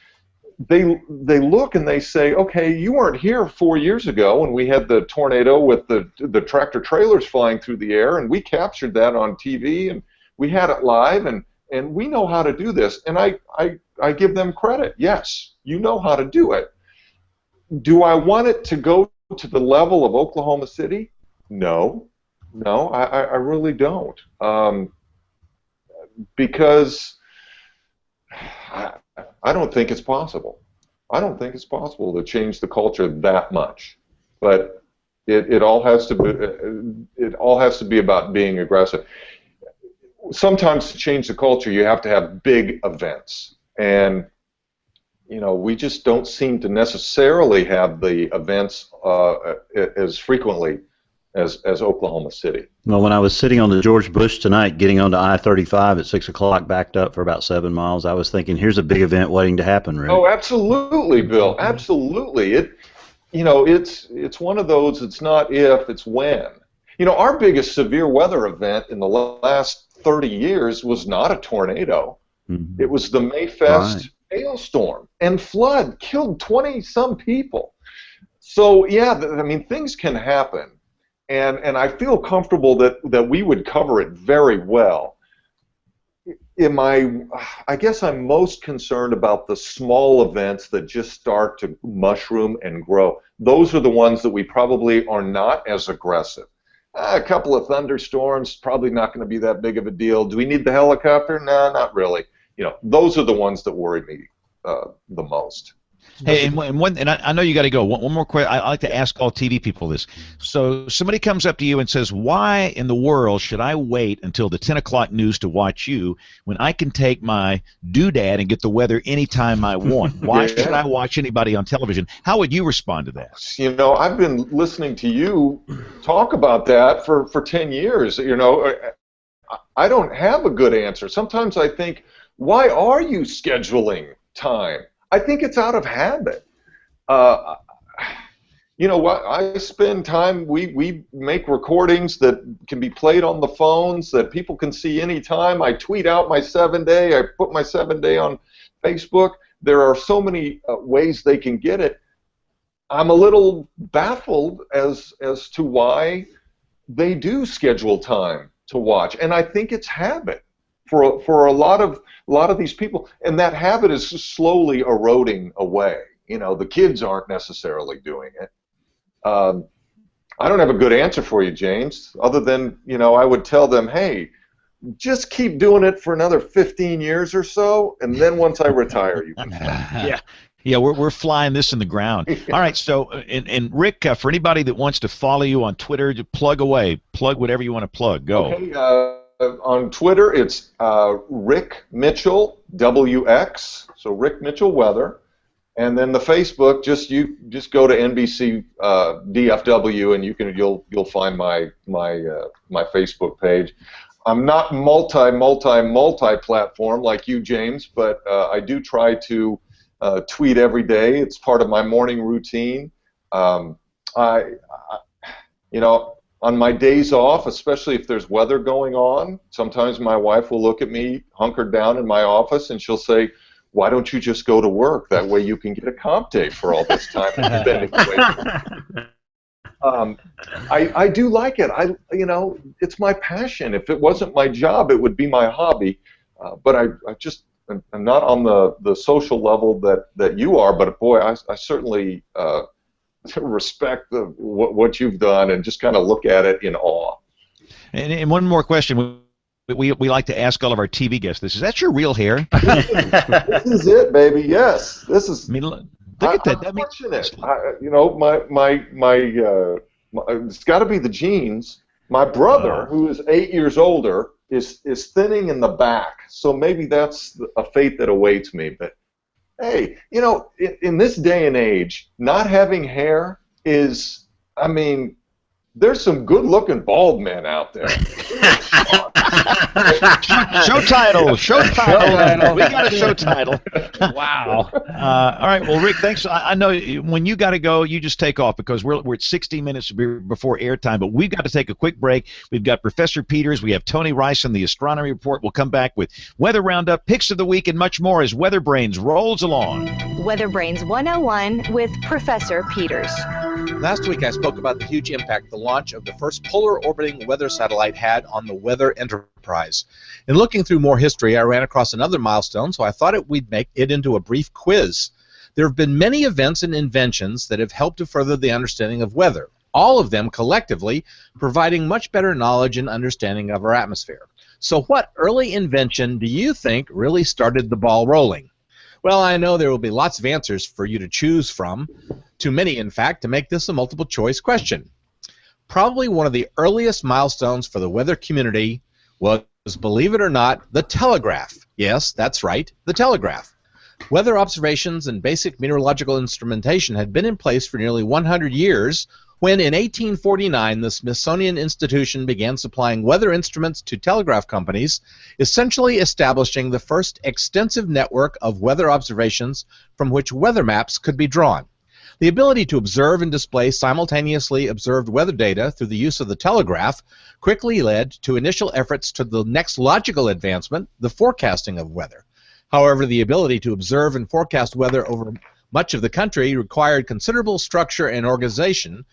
they look and they say, okay, you weren't here 4 years ago when we had the tornado with the tractor trailers flying through the air, and we captured that on TV and we had it live, and we know how to do this. And I give them credit. Yes, you know how to do it. Do I want it to go to the level of Oklahoma City? No, I really don't, because I don't think it's possible. I don't think it's possible to change the culture that much. But it all has to be about being aggressive. Sometimes to change the culture, you have to have big events, and you know, we just don't seem to necessarily have the events as frequently as Oklahoma City. Well, when I was sitting on the George Bush tonight, getting onto I-35 at 6 o'clock, backed up for about 7 miles, I was thinking, here's a big event waiting to happen, Rick. Oh, absolutely, Bill. Absolutely. You know, it's one of those. It's not if, it's when. You know, our biggest severe weather event in the last 30 years was not a tornado. Mm-hmm. It was the Mayfest hailstorm and flood, killed 20-some people. So yeah, I mean, things can happen, and I feel comfortable that we would cover it very well. I guess I'm most concerned about the small events that just start to mushroom and grow. Those are the ones that we probably are not as aggressive. A couple of thunderstorms, probably not going to be that big of a deal. Do we need the helicopter? No, not really. You know, those are the ones that worry me the most. Hey, and I know you got to go. One more question. I like to ask all TV people this. So somebody comes up to you and says, why in the world should I wait until the 10 o'clock news to watch you when I can take my doodad and get the weather anytime I want? Why should I watch anybody on television? How would you respond to that? You know, I've been listening to you talk about that for 10 years. You know, I don't have a good answer. Sometimes I think, why are you scheduling time? I think it's out of habit. You know what? I spend time. We make recordings that can be played on the phones that people can see anytime. I tweet out my 7-day. I put my 7-day on Facebook. There are so many ways they can get it. I'm a little baffled as to why they do schedule time to watch, and I think it's habit for a lot of these people, and that habit is slowly eroding away. You know, the kids aren't necessarily doing it. I don't have a good answer for you, James, other than, you know, I would tell them, hey, just keep doing it for another 15 years or so, and then once I retire, you can stop. Yeah, we're flying this in the ground. All right, so, and Rick, for anybody that wants to follow you on Twitter, plug away. Plug whatever you want to plug. Go. Okay, on Twitter, it's Rick Mitchell WX, so Rick Mitchell Weather. And then the Facebook, just go to NBC DFW, and you'll find my Facebook page. I'm not multi platform like you, James, but I do try to tweet every day. It's part of my morning routine. You know, on my days off, especially if there's weather going on, sometimes my wife will look at me hunkered down in my office and she'll say, "Why don't you just go to work? That way you can get a comp day for all this time spending away." I do like it. You know, it's my passion. If it wasn't my job, it would be my hobby. But I'm not on the social level that you are. But boy, I certainly respect what you've done and just kind of look at it in awe. And one more question. We like to ask all of our TV guests this. Is that your real hair? This is it, baby. Yes. This is. I mean, look at that. I'm fortunate. You know, it's got to be the genes. My brother, who is 8 years older, is thinning in the back. So maybe that's a fate that awaits me. But hey, you know, in this day and age, not having hair is, I mean, there's some good-looking bald men out there. Show title. We got a show title. Wow. All right. Well, Rick, thanks. I know when you got to go, you just take off because we're at 60 minutes before airtime. But we've got to take a quick break. We've got Professor Peters. We have Tony Rice on the Astronomy Report. We'll come back with Weather Roundup, Picks of the Week, and much more as WeatherBrains rolls along. WeatherBrains 101 with Professor Peters. Last week I spoke about the huge impact the launch of the first polar orbiting weather satellite had on the weather enterprise. In looking through more history, I ran across another milestone, so I thought we'd make it into a brief quiz. There have been many events and inventions that have helped to further the understanding of weather, all of them collectively providing much better knowledge and understanding of our atmosphere. So what early invention do you think really started the ball rolling? Well, I know there will be lots of answers for you to choose from, too many, in fact, to make this a multiple-choice question. Probably one of the earliest milestones for the weather community was, believe it or not, the telegraph. Yes, that's right, the telegraph. Weather observations and basic meteorological instrumentation had been in place for nearly 100 years when, in 1849, the Smithsonian Institution began supplying weather instruments to telegraph companies, essentially establishing the first extensive network of weather observations from which weather maps could be drawn. The ability to observe and display simultaneously observed weather data through the use of the telegraph quickly led to initial efforts to the next logical advancement, the forecasting of weather. However, the ability to observe and forecast weather over much of the country required considerable structure and organization.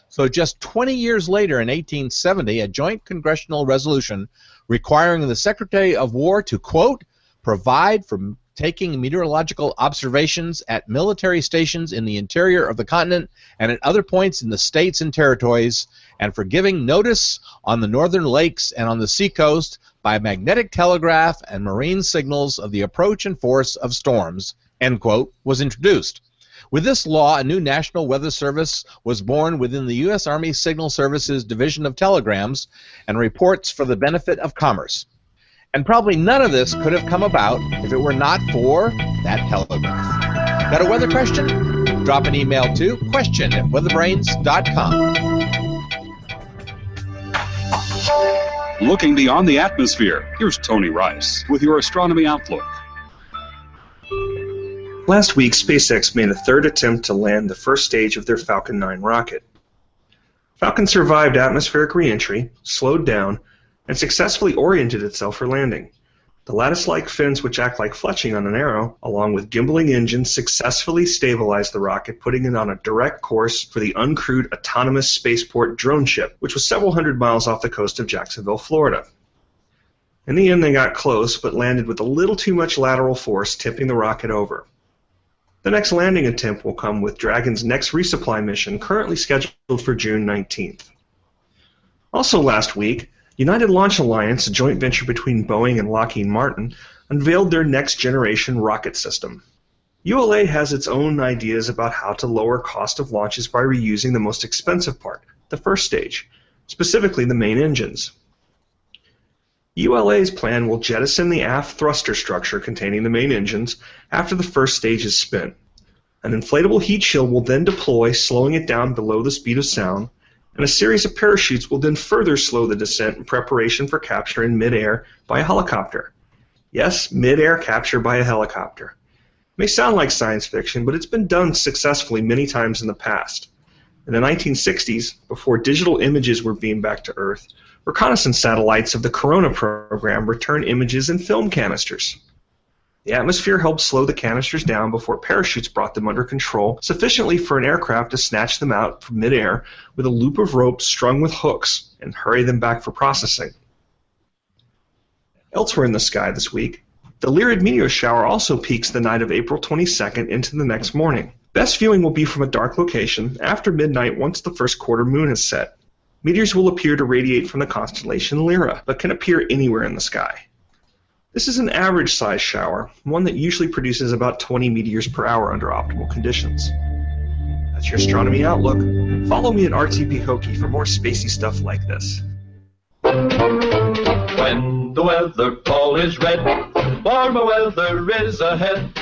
So just 20 years later, in 1870, a joint congressional resolution requiring the Secretary of War to, quote, provide for taking meteorological observations at military stations in the interior of the continent and at other points in the states and territories, and for giving notice on the northern lakes and on the seacoast by magnetic telegraph and marine signals of the approach and force of storms, end quote, was introduced. With this law, a new National Weather Service was born within the U.S. Army Signal Service's Division of Telegrams and reports for the benefit of commerce. And probably none of this could have come about if it were not for that telegraph. Got a weather question? Drop an email to question@weatherbrains.com. Looking beyond the atmosphere, here's Tony Rice with your Astronomy Outlook. Last week, SpaceX made a third attempt to land the first stage of their Falcon 9 rocket. Falcon survived atmospheric re-entry, slowed down, and successfully oriented itself for landing. The lattice-like fins, which act like fletching on an arrow, along with gimbaling engines, successfully stabilized the rocket, putting it on a direct course for the uncrewed autonomous spaceport drone ship, which was several hundred miles off the coast of Jacksonville, Florida. In the end, they got close, but landed with a little too much lateral force, tipping the rocket over. The next landing attempt will come with Dragon's next resupply mission, currently scheduled for June 19th. Also last week, United Launch Alliance, a joint venture between Boeing and Lockheed Martin, unveiled their next-generation rocket system. ULA has its own ideas about how to lower cost of launches by reusing the most expensive part, the first stage, specifically the main engines. ULA's plan will jettison the aft thruster structure containing the main engines after the first stage is spent. An inflatable heat shield will then deploy, slowing it down below the speed of sound, and a series of parachutes will then further slow the descent in preparation for capture in midair by a helicopter. Yes, midair capture by a helicopter. may sound like science fiction, but it's been done successfully many times in the past. In the 1960s, before digital images were beamed back to Earth, reconnaissance satellites of the Corona program returned images in film canisters. The atmosphere helped slow the canisters down before parachutes brought them under control sufficiently for an aircraft to snatch them out from midair with a loop of rope strung with hooks and hurry them back for processing. Elsewhere in the sky this week, the Lyrid meteor shower also peaks the night of April 22nd into the next morning. Best viewing will be from a dark location after midnight once the first quarter moon is set. Meteors will appear to radiate from the constellation Lyra, but can appear anywhere in the sky. This is an average-sized shower, one that usually produces about 20 meteors per hour under optimal conditions. That's your astronomy outlook. Follow me at RTP Hokie for more spacey stuff like this. When the weather ball is red, warmer weather is ahead.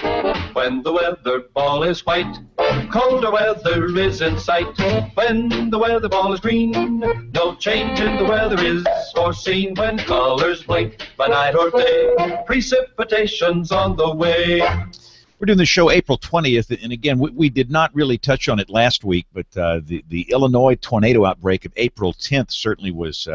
When the weather ball is white, colder weather is in sight. When the weather ball is green, no change in the weather is foreseen. When colors blink by night or day, precipitation's on the way. We're doing the show April 20th, and again, we did not really touch on it last week, but the Illinois tornado outbreak of April 10th certainly was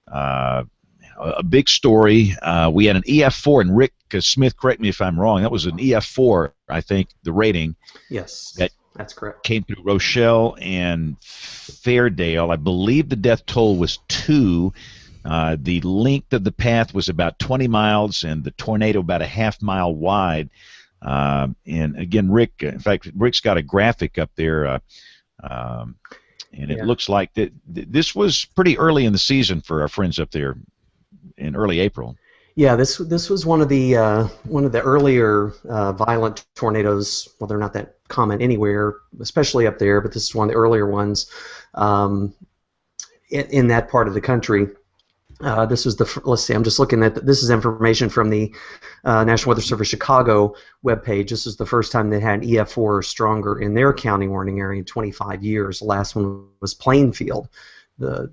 a big story. We had an EF4, and Rick Smith, correct me if I'm wrong, that was an EF4, I think, the rating. Yes, that's correct. Came through Rochelle and Fairdale. I believe the death toll was 2. The length of the path was about 20 miles, and the tornado about a half-mile wide. And again, Rick, in fact, Rick's got a graphic up there, and it looks like that this was pretty early in the season for our friends up there in early April. Yeah, this was one of the earlier violent tornadoes. Well, they're not that common anywhere, especially up there, but this is one of the earlier ones in that part of the country. This was let's see, I'm just looking at this is information from the National Weather Service Chicago webpage. This is the first time they had an EF4 or stronger in their county warning area in 25 years. The last one was Plainfield, the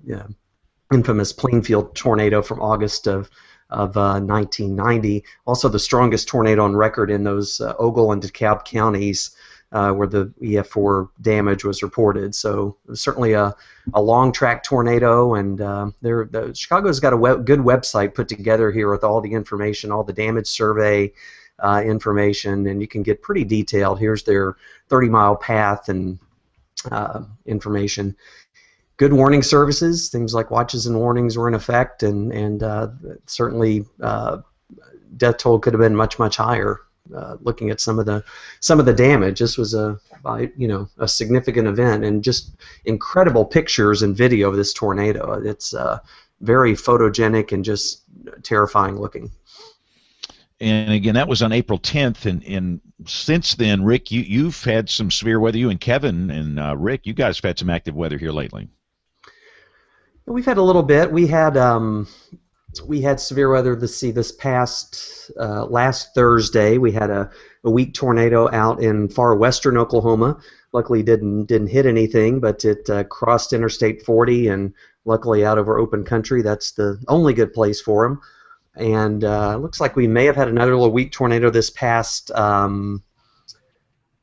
infamous Plainfield tornado from August of 1990. Also the strongest tornado on record in those Ogle and DeKalb counties where the EF4 damage was reported. So it was certainly a long track tornado, and Chicago's got a good website put together here with all the information, all the damage survey information, and you can get pretty detailed. Here's their 30-mile path and information. Good warning services, things like watches and warnings were in effect, and certainly death toll could have been much higher. Looking at some of the damage, this was a significant event, and just incredible pictures and video of this tornado. It's very photogenic and just terrifying looking. And again, that was on April 10th, and since then, Rick, you've had some severe weather. You and Kevin and Rick, you guys have had some active weather here lately. We've had a little bit. We had severe weather this past last Thursday. We had a weak tornado out in far western Oklahoma. Luckily, didn't hit anything, but it crossed Interstate 40 and luckily out over open country. That's the only good place for them. And looks like we may have had another little weak tornado this past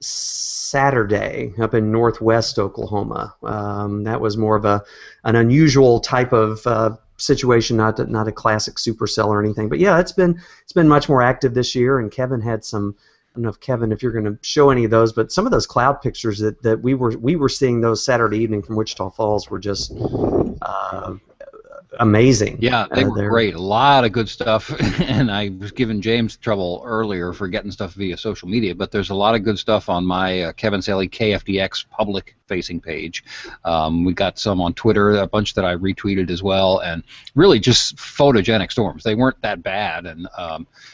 Saturday up in northwest Oklahoma. That was more of an unusual type of situation, not a classic supercell or anything. But yeah, it's been much more active this year. And Kevin had some. I don't know if Kevin, if you're going to show any of those, but some of those cloud pictures that we were seeing those Saturday evening from Wichita Falls were just amazing. Yeah, they were great. A lot of good stuff, and I was giving James trouble earlier for getting stuff via social media, but there's a lot of good stuff on my Kevin Saley KFDX public-facing page. We got some on Twitter, a bunch that I retweeted as well, and really just photogenic storms. They weren't that bad, and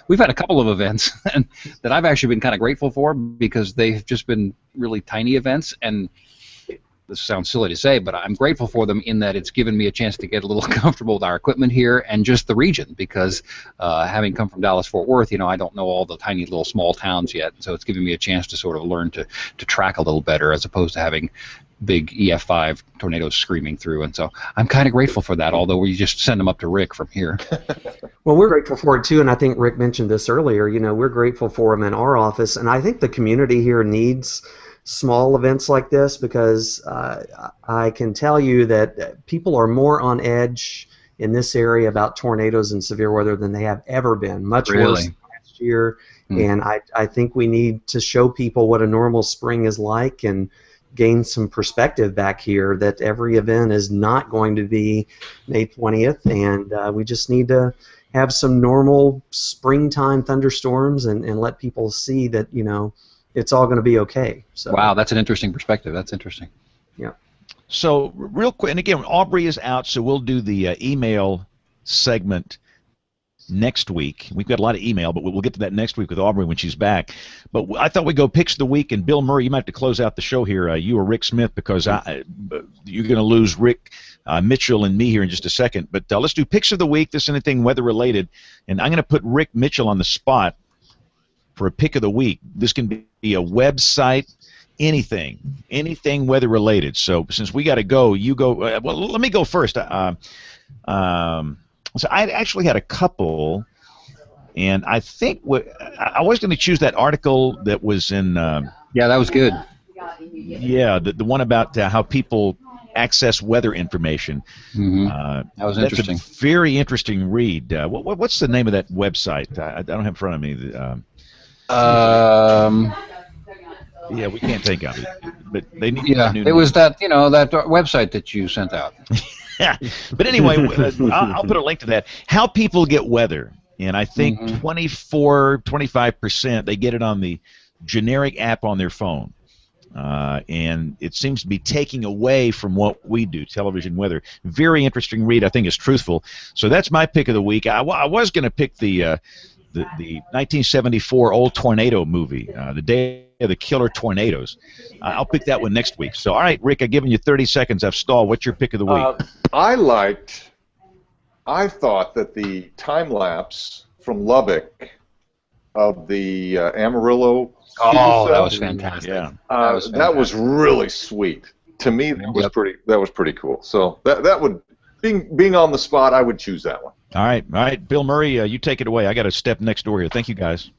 we've had a couple of events that I've actually been kind of grateful for because they've just been really tiny events, and this sounds silly to say, but I'm grateful for them in that it's given me a chance to get a little comfortable with our equipment here and just the region, because having come from Dallas-Fort Worth, I don't know all the tiny little small towns yet, so it's given me a chance to sort of learn to track a little better, as opposed to having big EF5 tornadoes screaming through, and so I'm kind of grateful for that, although we just send them up to Rick from here. Well, we're grateful for it too, and I think Rick mentioned this earlier. We're grateful for them in our office, and I think the community here needs small events like this, because I can tell you that people are more on edge in this area about tornadoes and severe weather than they have ever been. Much worse than last year. And I think we need to show people what a normal spring is like and gain some perspective back here that every event is not going to be May 20th, and we just need to have some normal springtime thunderstorms and let people see that, it's all going to be okay. So. Wow, that's an interesting perspective. That's interesting. Yeah. So real quick, and again, Aubrey is out, so we'll do the email segment next week. We've got a lot of email, but we'll get to that next week with Aubrey when she's back. But I thought we'd go picks of the week, and Bill Murray, you might have to close out the show here, you or Rick Smith, because you're going to lose Rick Mitchell and me here in just a second. But let's do picks of the week. This is anything weather-related, and I'm going to put Rick Mitchell on the spot for a pick of the week. This can be a website, anything weather-related. So since we got to go, you go. Well, let me go first. So I actually had a couple, and I think I was going to choose that article that was in. Yeah, that was good. Yeah, the one about how people access weather information. That was interesting. That's a very interesting read. What's the name of that website? I don't have in front of me. Yeah, we can't think of it, but they need. Yeah, it was that that website that you sent out. Yeah, but anyway, I'll put a link to that. How people get weather, and I think 25% they get it on the generic app on their phone, and it seems to be taking away from what we do, television weather. Very interesting read. I think it's truthful. So that's my pick of the week. I was going to pick the 1974 old tornado movie, The Day of the Killer Tornadoes. I'll pick that one next week. So, all right, Rick, I've given you 30 seconds. I've stalled. What's your pick of the week? I thought that the time lapse from Lubbock of the Amarillo. Oh, that was fantastic. Yeah, that was really sweet. To me, that was pretty cool. So that would being on the spot, I would choose that one. All right, Bill Murray, you take it away. I got to step next door here. Thank you, guys.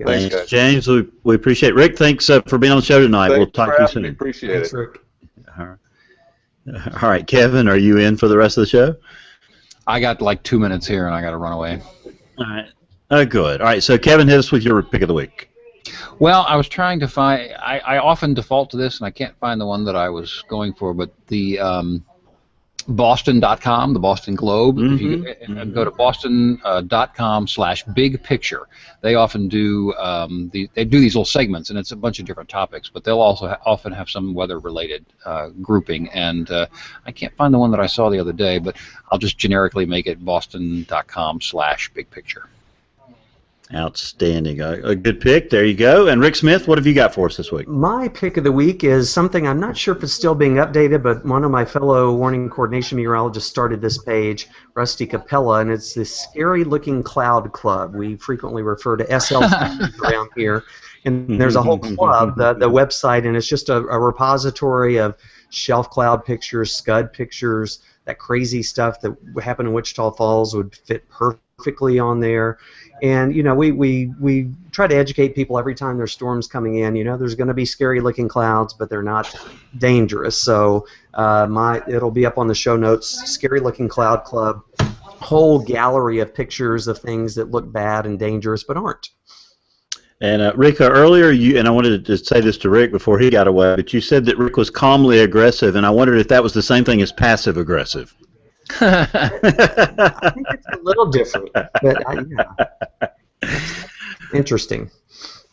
Thanks, James. We appreciate it. Rick, thanks for being on the show tonight. We'll talk to you soon. Appreciate it. Rick. All right, Kevin, are you in for the rest of the show? I got like 2 minutes here, and I got to run away. All right. Good. All right, so Kevin, hit us with your pick of the week. Well, I was trying to find. I often default to this, and I can't find the one that I was going for, but the Boston.com, the Boston Globe. If you go to Boston.com/big picture, they often do they do these little segments, and it's a bunch of different topics. But they'll also often have some weather-related grouping, and I can't find the one that I saw the other day, but I'll just generically make it Boston.com/big picture. Outstanding. A good pick. There you go. And Rick Smith, what have you got for us this week? My pick of the week is something I'm not sure if it's still being updated, but one of my fellow warning coordination meteorologists started this page, Rusty Capella, and it's this Scary Looking Cloud Club. We frequently refer to SL around here. And there's a whole club, the website, and it's just a repository of shelf cloud pictures, scud pictures, that crazy stuff that happened in Wichita Falls would fit perfectly on there. And, we try to educate people every time there's storms coming in. There's going to be scary-looking clouds, but they're not dangerous. So it'll be up on the show notes, Scary-Looking Cloud Club, whole gallery of pictures of things that look bad and dangerous but aren't. And Rick, earlier and I wanted to say this to Rick before he got away, but you said that Rick was calmly aggressive, and I wondered if that was the same thing as passive-aggressive. I think it's a little different, but interesting.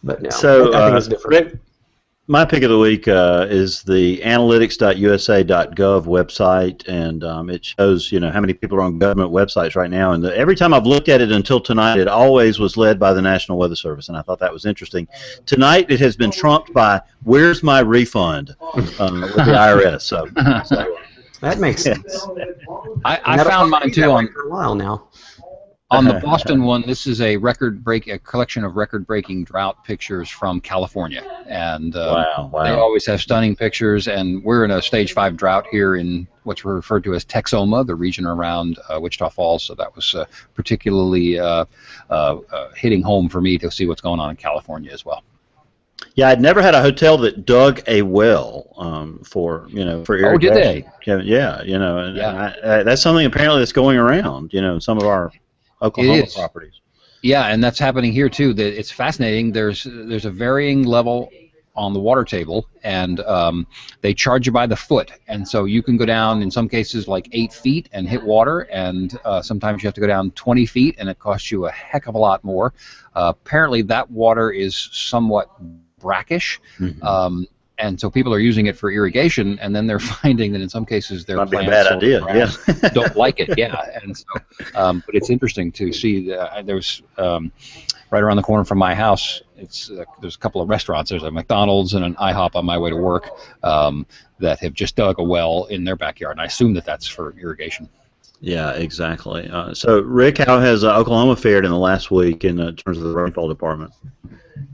But no, so, I think it's different. Rick, my pick of the week is the analytics.usa.gov website, and it shows how many people are on government websites right now. And every time I've looked at it until tonight, it always was led by the National Weather Service, and I thought that was interesting. Tonight, it has been trumped by "Where's my refund?" with the IRS. So that makes sense. I found mine too for a while now. On the Boston one, this is a collection of record-breaking drought pictures from California, and wow. They always have stunning pictures. And we're in a stage 5 drought here in what's referred to as Texoma, the region around Wichita Falls. So that was particularly hitting home for me to see what's going on in California as well. Yeah, I'd never had a hotel that dug a well for irrigation. Oh, did they? Yeah, and that's something apparently that's going around, in some of our Oklahoma properties. Yeah, and that's happening here too. It's fascinating. There's a varying level on the water table, and they charge you by the foot, and so you can go down in some cases like 8 feet and hit water, and sometimes you have to go down 20 feet, and it costs you a heck of a lot more. Apparently, that water is somewhat brackish, and so people are using it for irrigation, and then they're finding that in some cases their plants don't like it. Yeah, and so, but it's interesting to see. There's right around the corner from my house. There's a couple of restaurants. There's a McDonald's and an IHOP on my way to work that have just dug a well in their backyard, and I assume that that's for irrigation. Yeah, exactly. So, Rick, how has Oklahoma fared in the last week in terms of the rainfall department?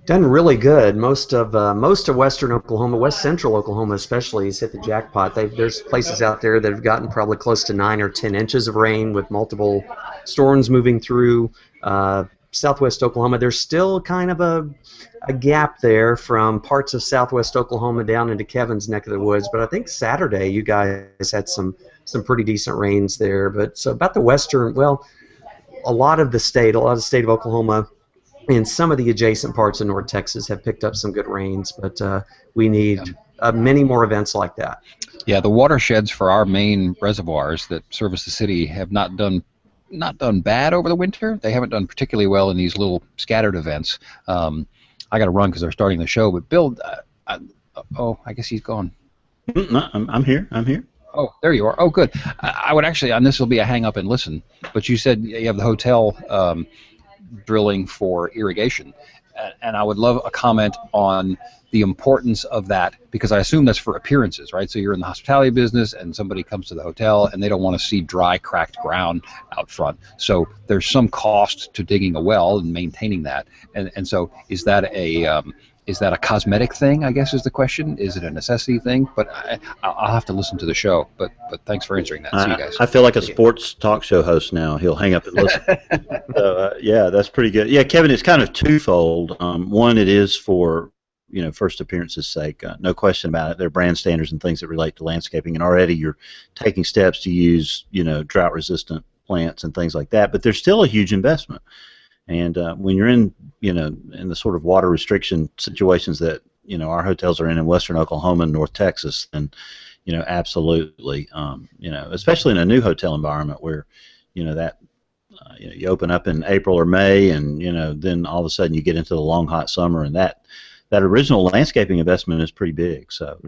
Done really good. Most of western Oklahoma, west central Oklahoma especially, has hit the jackpot. There's places out there that have gotten probably close to 9 or 10 inches of rain with multiple storms moving through. Southwest Oklahoma, there's still kind of a gap there from parts of southwest Oklahoma down into Kevin's neck of the woods. But I think Saturday you guys had some pretty decent rains there. But so about the western, well, a lot of the state of Oklahoma and some of the adjacent parts of North Texas have picked up some good rains. But we need many more events like that. Yeah, the watersheds for our main reservoirs that service the city have not done bad over the winter. They haven't done particularly well in these little scattered events. I got to run because they're starting the show. But Bill, I guess he's gone. No, I'm here. Oh, there you are. Oh, good. I would actually, and this will be a hang up and listen. But you said you have the hotel drilling for irrigation, and I would love a comment on the importance of that, because I assume that's for appearances, right? So you're in the hospitality business and somebody comes to the hotel and they don't want to see dry, cracked ground out front. So there's some cost to digging a well and maintaining that. And so is that a cosmetic thing, I guess is the question? Is it a necessity thing? But I'll have to listen to the show. But thanks for answering that. See you guys. I feel like a sports talk show host now. He'll hang up and listen. So, yeah, that's pretty good. Yeah, Kevin, it's kind of twofold. One, it is for first appearance's sake. No question about it. There are brand standards and things that relate to landscaping, and already you're taking steps to use, drought-resistant plants and things like that. But there's still a huge investment. And when you're in the sort of water restriction situations that, our hotels are in western Oklahoma and North Texas, then, absolutely, especially in a new hotel environment where, you open up in April or May and, then all of a sudden you get into the long, hot summer, and that original landscaping investment is pretty big. So,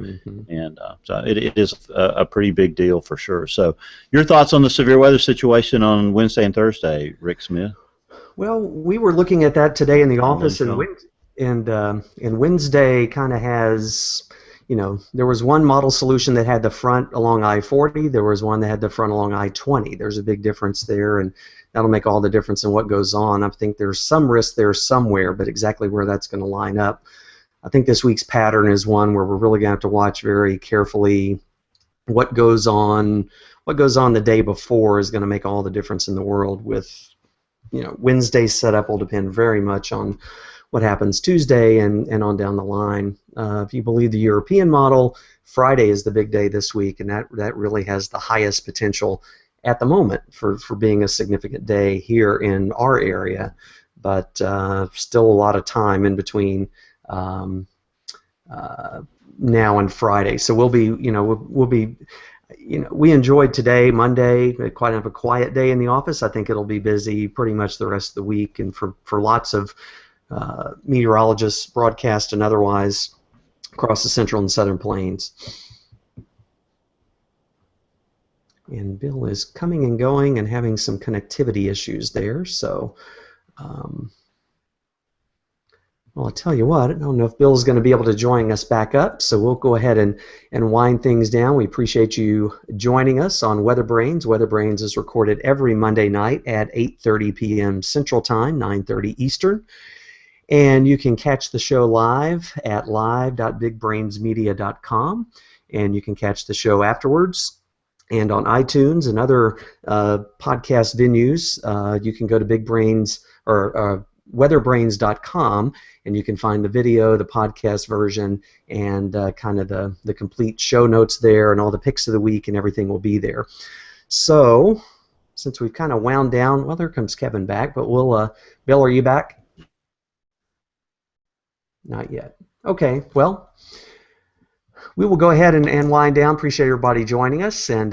so it is a pretty big deal for sure. So, your thoughts on the severe weather situation on Wednesday and Thursday, Rick Smith? Well, we were looking at that today in the office, and Wednesday kind of has, there was one model solution that had the front along I-40. There was one that had the front along I-20. There's a big difference there, and that'll make all the difference in what goes on. I think there's some risk there somewhere, but exactly where that's going to line up. I think this week's pattern is one where we're really going to have to watch very carefully what goes on. What goes on the day before is going to make all the difference in the world. With Wednesday's setup will depend very much on what happens Tuesday and on down the line. If you believe the European model, Friday is the big day this week, and that really has the highest potential at the moment for being a significant day here in our area. But still a lot of time in between now and Friday. So we'll be, we enjoyed today, Monday, quite a quiet day in the office. I think it'll be busy pretty much the rest of the week, and for lots of meteorologists, broadcast and otherwise, across the central and southern plains. And Bill is coming and going and having some connectivity issues there, so Well, I'll tell you what, I don't know if Bill's going to be able to join us back up, so we'll go ahead and wind things down. We appreciate you joining us on WeatherBrains. WeatherBrains is recorded every Monday night at 8:30 p.m. Central Time, 9:30 Eastern. And you can catch the show live at live.bigbrainsmedia.com, and you can catch the show afterwards. And on iTunes and other podcast venues, you can go to BigBrains or WeatherBrains.com, and you can find the video, the podcast version, and kind of the complete show notes there, and all the picks of the week, and everything will be there. So, since we've kind of wound down, well, there comes Kevin back, but we'll, Bill, are you back? Not yet. Okay, well, we will go ahead and wind down. Appreciate everybody joining us, and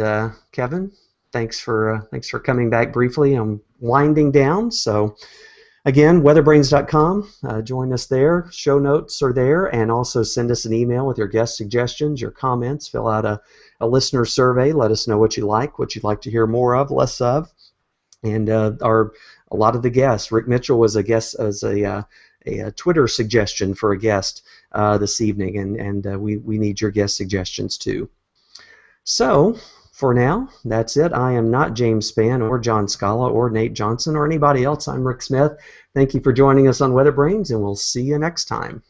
Kevin, thanks for coming back briefly. I'm winding down, so again, weatherbrains.com. Join us there. Show notes are there, and also send us an email with your guest suggestions, your comments. Fill out a listener survey. Let us know what you like, what you'd like to hear more of, less of, and a lot of the guests. Rick Mitchell was a guest as a Twitter suggestion for a guest this evening, and we need your guest suggestions too. So, for now, that's it. I am not James Spann or John Scala or Nate Johnson or anybody else. I'm Rick Smith. Thank you for joining us on WeatherBrains, and we'll see you next time.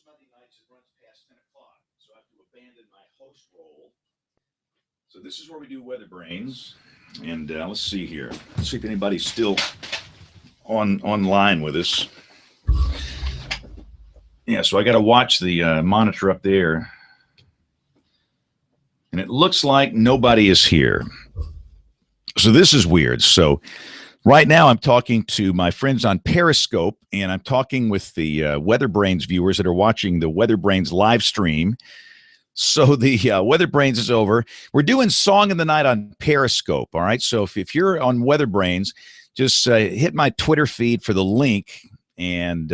Monday nights it runs past 10 o'clock, so I have to abandon my host role. So this is where we do WeatherBrains, and let's see here. Let's see if anybody's still online with us. Yeah, so I got to watch the monitor up there, and it looks like nobody is here. So this is weird. So right now I'm talking to my friends on Periscope, and I'm talking with the WeatherBrains viewers that are watching the WeatherBrains live stream. So the WeatherBrains is over. We're doing Song of the Night on Periscope, all right? So if you're on WeatherBrains, just hit my Twitter feed for the link, and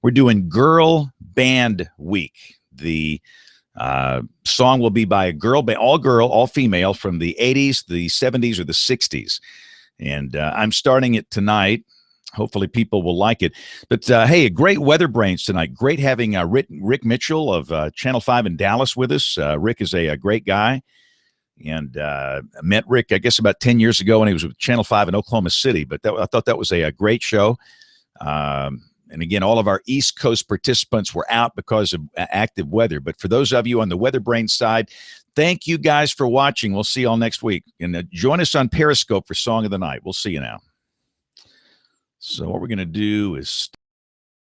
we're doing Girl Band Week. The song will be by a girl band, all female, from the 80s, the 70s, or the 60s. And I'm starting it tonight. Hopefully people will like it. But, hey, a great WeatherBrains tonight. Great having Rick Mitchell of Channel 5 in Dallas with us. Rick is a great guy. And I met Rick, I guess, about 10 years ago when he was with Channel 5 in Oklahoma City. But I thought that was a great show. And again, all of our East Coast participants were out because of active weather. But for those of you on the WeatherBrains side, thank you guys for watching. We'll see you all next week. And join us on Periscope for Song of the Night. We'll see you now. So what we're going to do is